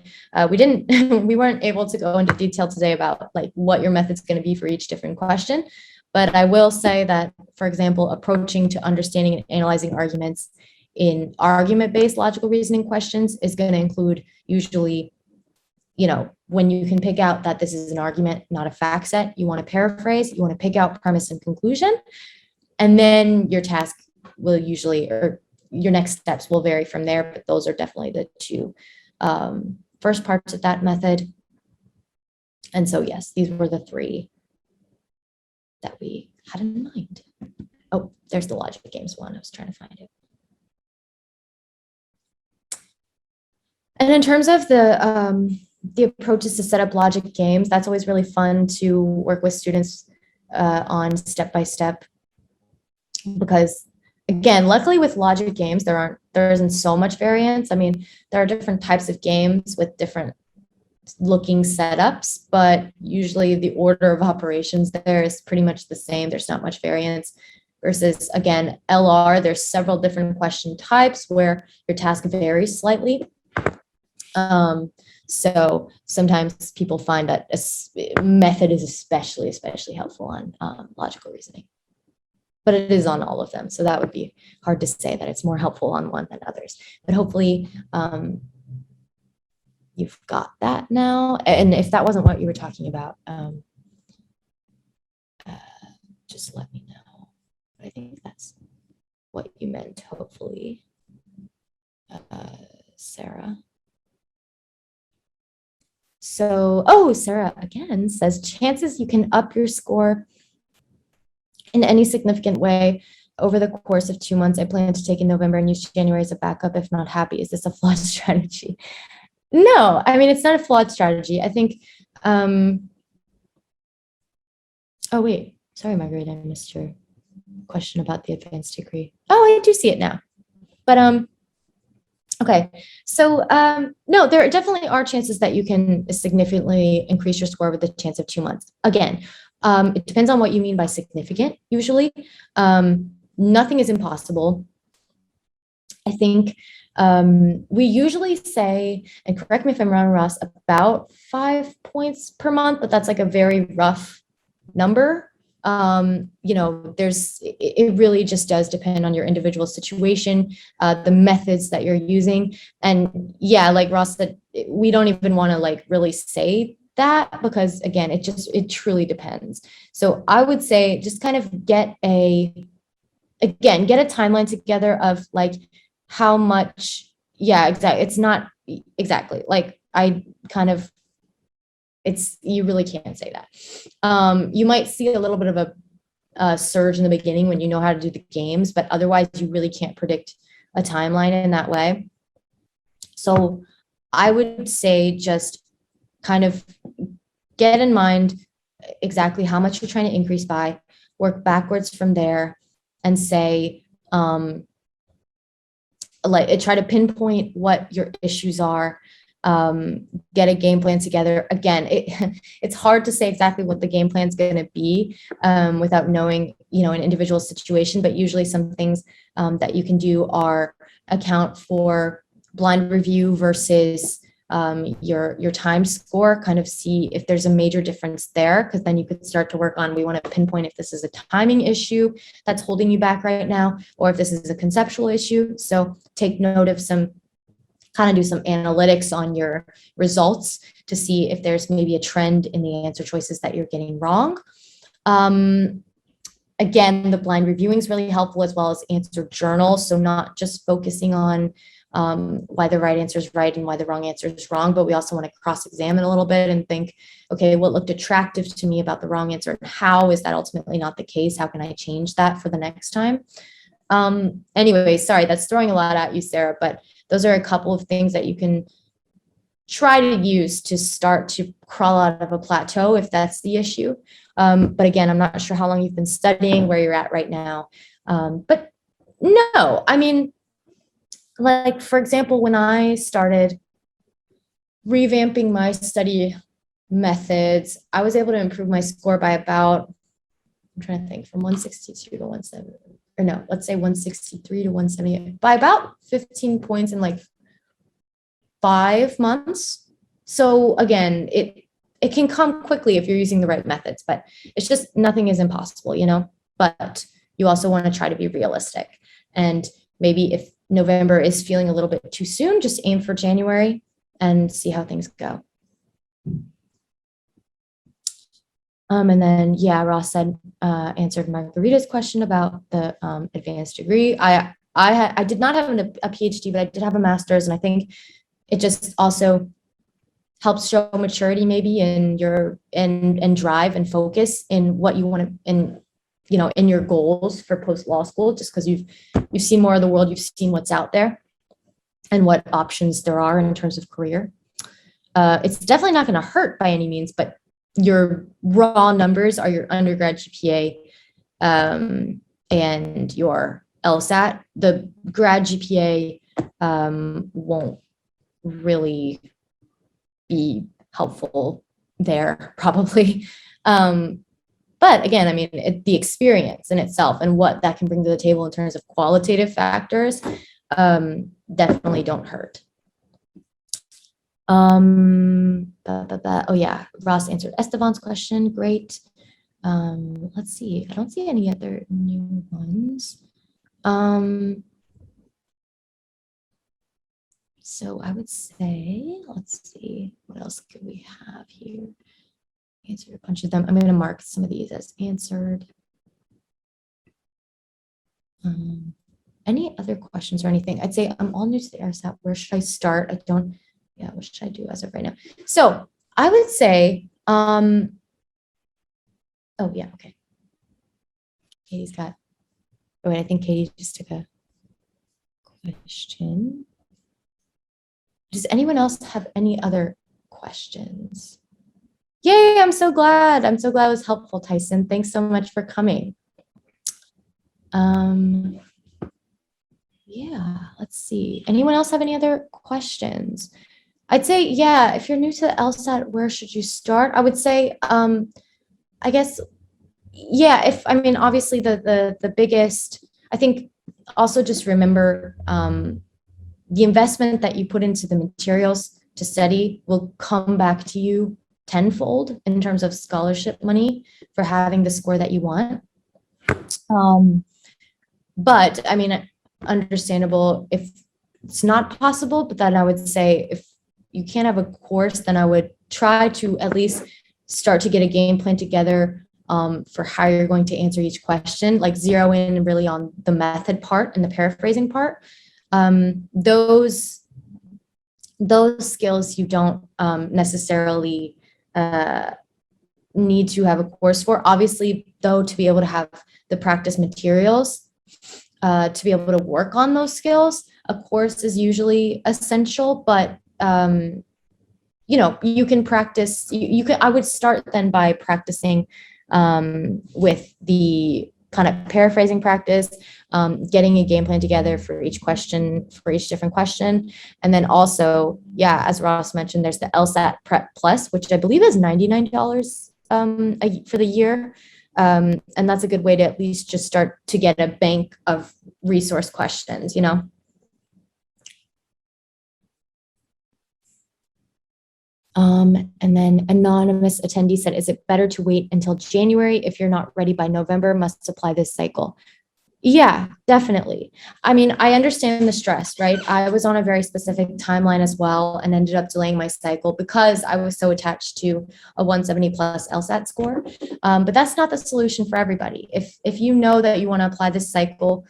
we weren't able to go into detail today about like what your method's going to be for each different question. But I will say that, for example, approaching to understanding and analyzing arguments in argument-based logical reasoning questions is going to include usually, when you can pick out that this is an argument, not a fact set, you want to paraphrase, you want to pick out premise and conclusion, and then your task will usually, or your next steps will vary from there, but those are definitely the 2 first parts of that method. And so, yes, these were the 3 that we had in mind. Oh, there's the logic games one. I was trying to find it. And in terms of the approaches to set up logic games, that's always really fun to work with students on step-by-step, because again, luckily with logic games, there isn't so much variance. I mean, there are different types of games with different looking setups, but usually the order of operations there is pretty much the same. There's not much variance. Versus, again, LR, there's several different question types where your task varies slightly. So sometimes people find that a method is especially helpful on logical reasoning, but it is on all of them. So that would be hard to say that it's more helpful on one than others, but hopefully you've got that now. And if that wasn't what you were talking about, just let me know. I think that's what you meant, hopefully, Sarah. So, Sarah again says, chances you can up your score in any significant way over the course of 2 months. I plan to take in November and use January as a backup if not happy. Is this a flawed strategy? No, I mean, it's not a flawed strategy. I think, oh, wait, sorry, Margaret, I missed your question about the advanced degree. Oh, I do see it now. But, okay, so no, there definitely are chances that you can significantly increase your score with the chance of 2 months. Again, it depends on what you mean by significant, usually. Nothing is impossible. I think we usually say, and correct me if I'm wrong, Ross, about 5 points per month, but that's like a very rough number. It really just does depend on your individual situation, the methods that you're using. And yeah, like Ross said, we don't even want to like really say that, because again, it truly depends. So I would say just kind of get a timeline together of like how much, yeah, exactly. It's not exactly like you really can't say that. You might see a little bit of a surge in the beginning when you know how to do the games, but otherwise you really can't predict a timeline in that way. So I would say just kind of get in mind exactly how much you're trying to increase by, work backwards from there, and say, try to pinpoint what your issues are, get a game plan together. Again, it's hard to say exactly what the game plan is going to be without knowing, an individual situation, but usually some things that you can do are account for blind review versus your time score, kind of see if there's a major difference there, because then you could start to work on, we want to pinpoint if this is a timing issue that's holding you back right now, or if this is a conceptual issue. So take note of do some analytics on your results to see if there's maybe a trend in the answer choices that you're getting wrong. Again, the blind reviewing is really helpful, as well as answer journals. So not just focusing on why the right answer is right and why the wrong answer is wrong, but we also want to cross-examine a little bit and think, okay, what looked attractive to me about the wrong answer? How is that ultimately not the case? How can I change that for the next time? Anyway, sorry, that's throwing a lot at you, Sarah, but those are a couple of things that you can try to use to start to crawl out of a plateau if that's the issue. But again, I'm not sure how long you've been studying, where you're at right now. But no, I mean, like, for example, when I started revamping my study methods, I was able to improve my score by about, I'm trying to think, from 162 to 170, or no, let's say 163 to 178, by about 15 points in like 5 months. So again, it can come quickly if you're using the right methods, but it's just, nothing is impossible, but you also want to try to be realistic. And maybe if November is feeling a little bit too soon, just aim for January and see how things go. And then, yeah, Ross said, answered Margarita's question about the advanced degree. I did not have a PhD, but I did have a master's, and I think it just also helps show maturity maybe in your and drive and focus in what you want to, in your goals for post-law school, just because you've seen more of the world, you've seen what's out there and what options there are in terms of career. It's definitely not going to hurt by any means, but your raw numbers are your undergrad GPA and your LSAT. The grad GPA won't really be helpful there, probably. But again, I mean, the experience in itself and what that can bring to the table in terms of qualitative factors definitely don't hurt. Oh yeah, Ross answered Esteban's question. Great. Let's see. I don't see any other new ones. So I would say, let's see, what else could we have here? Answered a bunch of them. I'm going to mark some of these as answered. Any other questions or anything? I'd say I'm all new to the LSAT. Where should I start? What should I do as of right now? So I would say, oh yeah, okay. Katie's got, oh wait, I think Katie just took a question. Does anyone else have any other questions? Yay, I'm so glad. I'm so glad it was helpful, Tyson. Thanks so much for coming. Yeah, let's see. Anyone else have any other questions? I'd say, yeah, if you're new to the LSAT, where should you start? I would say, I guess, yeah, obviously the biggest, I think also just remember the investment that you put into the materials to study will come back to you tenfold in terms of scholarship money for having the score that you want. But I mean, understandable if it's not possible, but then I would say if you can't have a course, then I would try to at least start to get a game plan together for how you're going to answer each question, like zero in really on the method part and the paraphrasing part. Those skills you don't necessarily need to have a course for. Obviously, though, to be able to have the practice materials, to be able to work on those skills, a course is usually essential, but you can practice, you can, I would start then by practicing with the kind of paraphrasing practice, getting a game plan together for each question, for each different question. And then also, yeah, as Ross mentioned, there's the LSAT Prep Plus, which I believe is $99 for the year. And that's a good way to at least just start to get a bank of resource questions, And then anonymous attendee said, is it better to wait until January if you're not ready by November, must apply this cycle? Yeah, definitely. I mean, I understand the stress, right? I was on a very specific timeline as well and ended up delaying my cycle because I was so attached to a 170 plus LSAT score. But that's not the solution for everybody. If you know that you want to apply this cycle,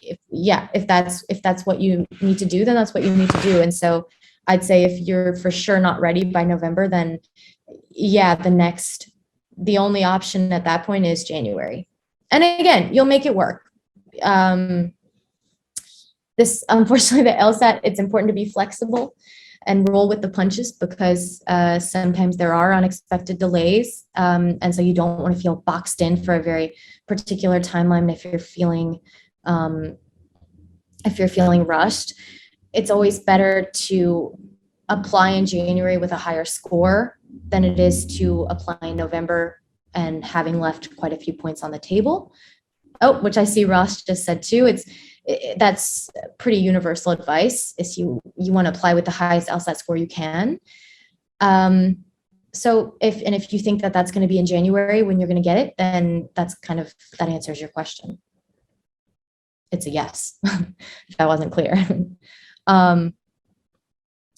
if that's what you need to do, then that's what you need to do. And so I'd say if you're for sure not ready by November, then yeah, the only option at that point is January. And again, you'll make it work. This, unfortunately, the LSAT, it's important to be flexible and roll with the punches because sometimes there are unexpected delays. And so you don't want to feel boxed in for a very particular timeline if you're feeling rushed. It's always better to apply in January with a higher score than it is to apply in November and having left quite a few points on the table. Oh, which I see Ross just said too. That's pretty universal advice. Is you want to apply with the highest LSAT score you can. So if you think that that's going to be in January when you're going to get it, then that answers your question. It's a yes, if that wasn't clear. And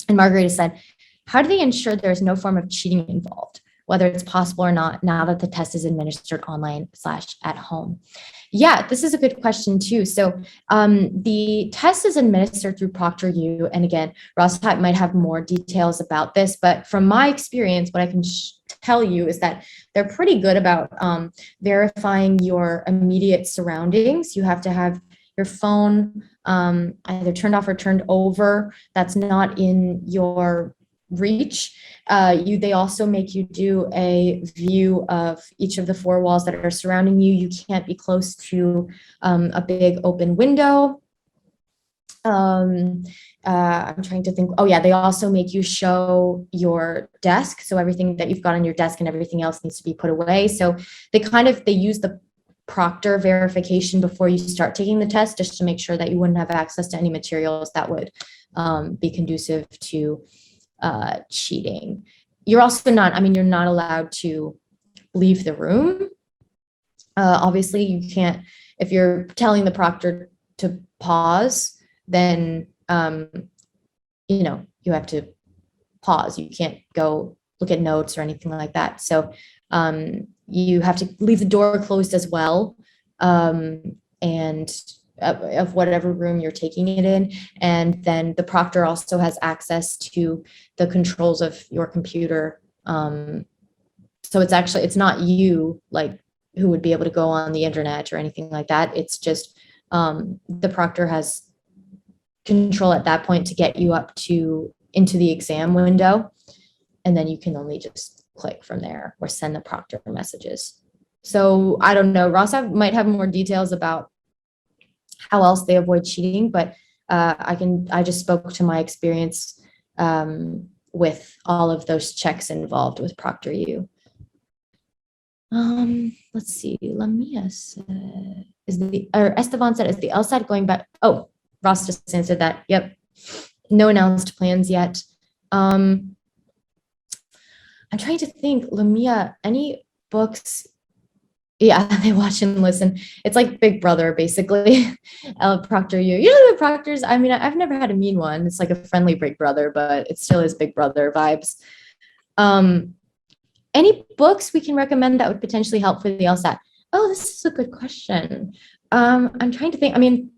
Margarita said, how do they ensure there's no form of cheating involved, whether it's possible or not, now that the test is administered online/at home? Yeah, this is a good question too. So the test is administered through ProctorU. And again, Ross might have more details about this, but from my experience, what I can tell you is that they're pretty good about verifying your immediate surroundings. You have to have your phone either turned off or turned over. That's not in your reach. They also make you do a view of each of the four walls that are surrounding you. You can't be close to a big open window. I'm trying to think. Oh yeah, they also make you show your desk. So everything that you've got on your desk and everything else needs to be put away. So they use the proctor verification before you start taking the test, just to make sure that you wouldn't have access to any materials that would be conducive to cheating. You're also you're not allowed to leave the room. Obviously, you can't, if you're telling the proctor to pause, then, you have to pause. You can't go look at notes or anything like that. So you have to leave the door closed as well, and of whatever room you're taking it in. And then the proctor also has access to the controls of your computer. So it's not you who would be able to go on the internet or anything like that. It's just the proctor has control at that point to get you up into the exam window. And then you can only just click from there or send the proctor messages. So I don't know, Ross might have more details about how else they avoid cheating, but I just spoke to my experience with all of those checks involved with ProctorU. Let's see, Lamia said, Esteban said, is the LSAT going back? Oh, Ross just answered that. Yep. No announced plans yet. I'm trying to think, Lamia, any books yeah, they watch and listen. It's like Big Brother, basically. Proctor you. Usually the proctors, I mean, I've never had a mean one. It's like a friendly Big Brother, but it still is Big Brother vibes. Any books we can recommend that would potentially help for the LSAT? Oh, this is a good question. I'm trying to think. I mean,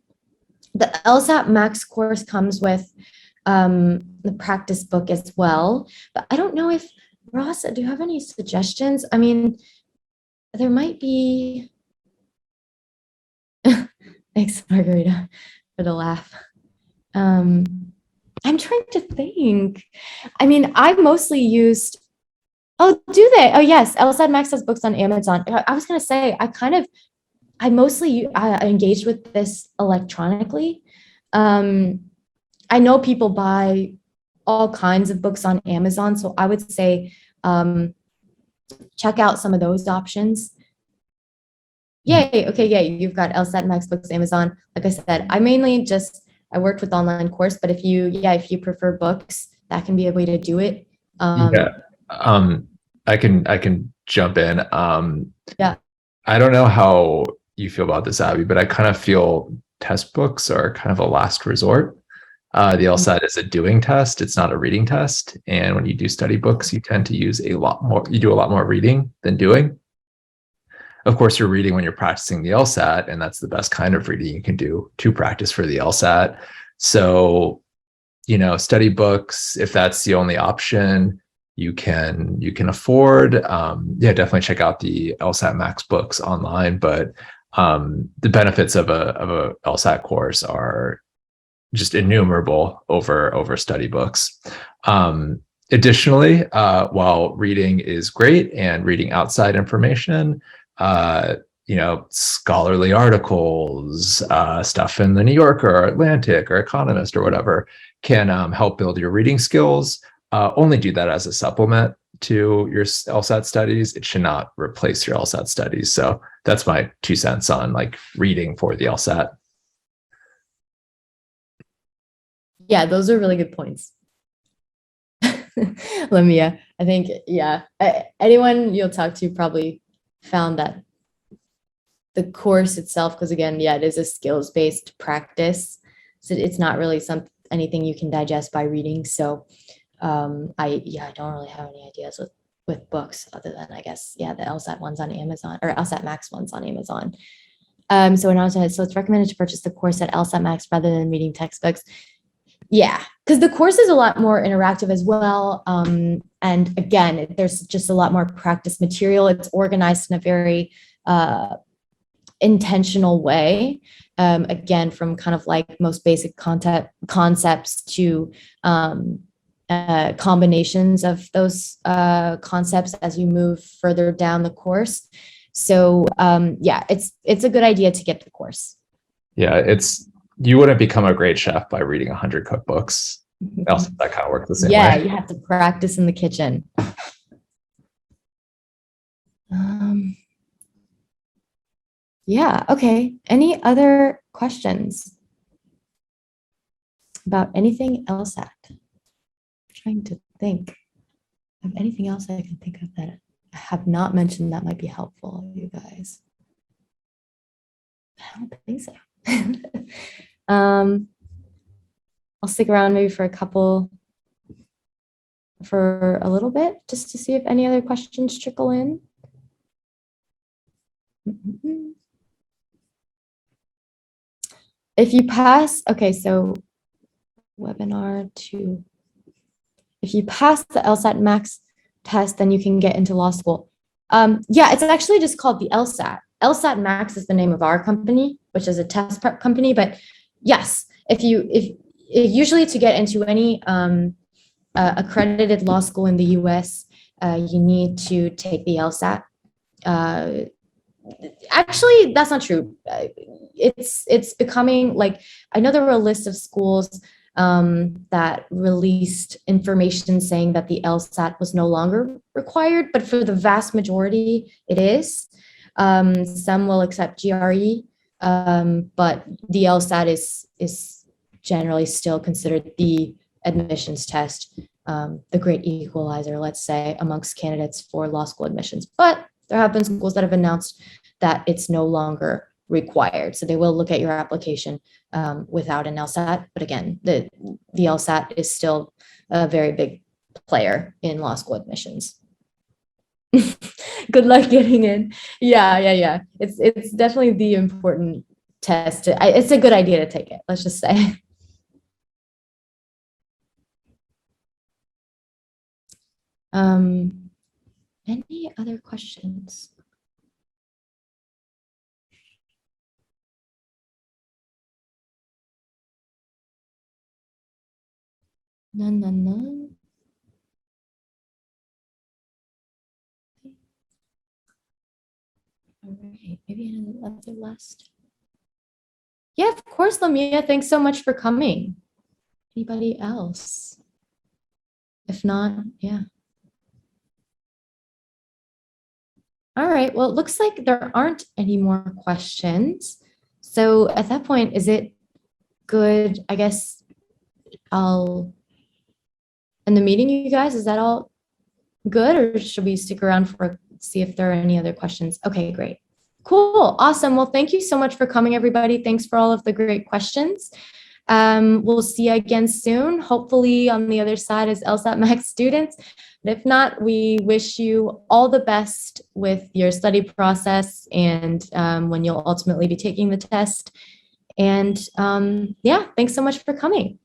the LSAT-Max course comes with the practice book as well, but I don't know if, Ross, do you have any suggestions? I mean, there might be. Thanks, Margarita, for the laugh. I'm trying to think. I mean, I mostly used. Oh, do they? Oh, yes. LSAT-Max has books on Amazon. I was gonna say I mostly engaged with this electronically. I know people buy all kinds of books on Amazon, so I would say check out some of those options. Yay. Okay. Yay. You've got LSAT-Max books, Amazon. Like I said, I worked with online course, but if you prefer books, that can be a way to do it. Yeah. I can jump in. Yeah. I don't know how you feel about this, Abby, but I kind of feel test books are kind of a last resort. The LSAT is a doing test. It's not a reading test. And when you do study books, you tend to use you do a lot more reading than doing. Of course, you're reading when you're practicing the LSAT, and that's the best kind of reading you can do to practice for the LSAT. So, study books, if that's the only option you can afford, definitely check out the LSAT-Max books online. But the benefits of a LSAT course are just innumerable over study books. Additionally, while reading is great and reading outside information, scholarly articles, stuff in the New Yorker or Atlantic or Economist or whatever can help build your reading skills. Only do that as a supplement to your LSAT studies. It should not replace your LSAT studies. So that's my 2 cents on like reading for the LSAT. Yeah, those are really good points. Lamia, I think, anyone you'll talk to probably found that the course itself, because again, it is a skills-based practice. So it's not really anything you can digest by reading. So I don't really have any ideas with books other than, I guess, the LSAT ones on Amazon, or LSAT-Max ones on Amazon. So it's recommended to purchase the course at LSAT-Max rather than reading textbooks. Yeah, because the course is a lot more interactive as well. And again, there's just a lot more practice material. It's organized in a very intentional way. Again, from kind of like most basic concepts to combinations of those concepts as you move further down the course. So it's a good idea to get the course. Yeah, you wouldn't become a great chef by reading 100 cookbooks. That kind of works the same way. Yeah, you have to practice in the kitchen. Okay. Any other questions about anything else? I'm trying to think of anything else I can think of that I have not mentioned that might be helpful, you guys. I don't think so. I'll stick around maybe for a little bit, just to see if any other questions trickle in. If you pass, so webinar 2. If you pass the LSAT-Max test, then you can get into law school. It's actually just called the LSAT. LSAT-Max is the name of our company, which is a test prep company. But yes, if usually to get into any accredited law school in the US, you need to take the LSAT. Actually, that's not true. It's becoming like, I know there were a list of schools that released information saying that the LSAT was no longer required, but for the vast majority, it is. Some will accept GRE, but the LSAT is generally still considered the admissions test, the great equalizer, let's say, amongst candidates for law school admissions. But there have been schools that have announced that it's no longer required. So they will look at your application without an LSAT. But again, the LSAT is still a very big player in law school admissions. Good luck getting in. Yeah. It's definitely the important test. It's a good idea to take it, let's just say. Any other questions? None. All right, maybe another last. Yeah, of course, Lamia. Thanks so much for coming. Anybody else? If not, yeah. All right, well, it looks like there aren't any more questions. So at that point, is it good? I guess I'll end the meeting, you guys. Is that all good, or should we stick around for see if there are any other questions? Okay, great. Cool. Awesome. Well, thank you so much for coming, everybody. Thanks for all of the great questions. We'll see you again soon, hopefully on the other side as LSATMax students. But if not, we wish you all the best with your study process and when you'll ultimately be taking the test. And yeah, thanks so much for coming.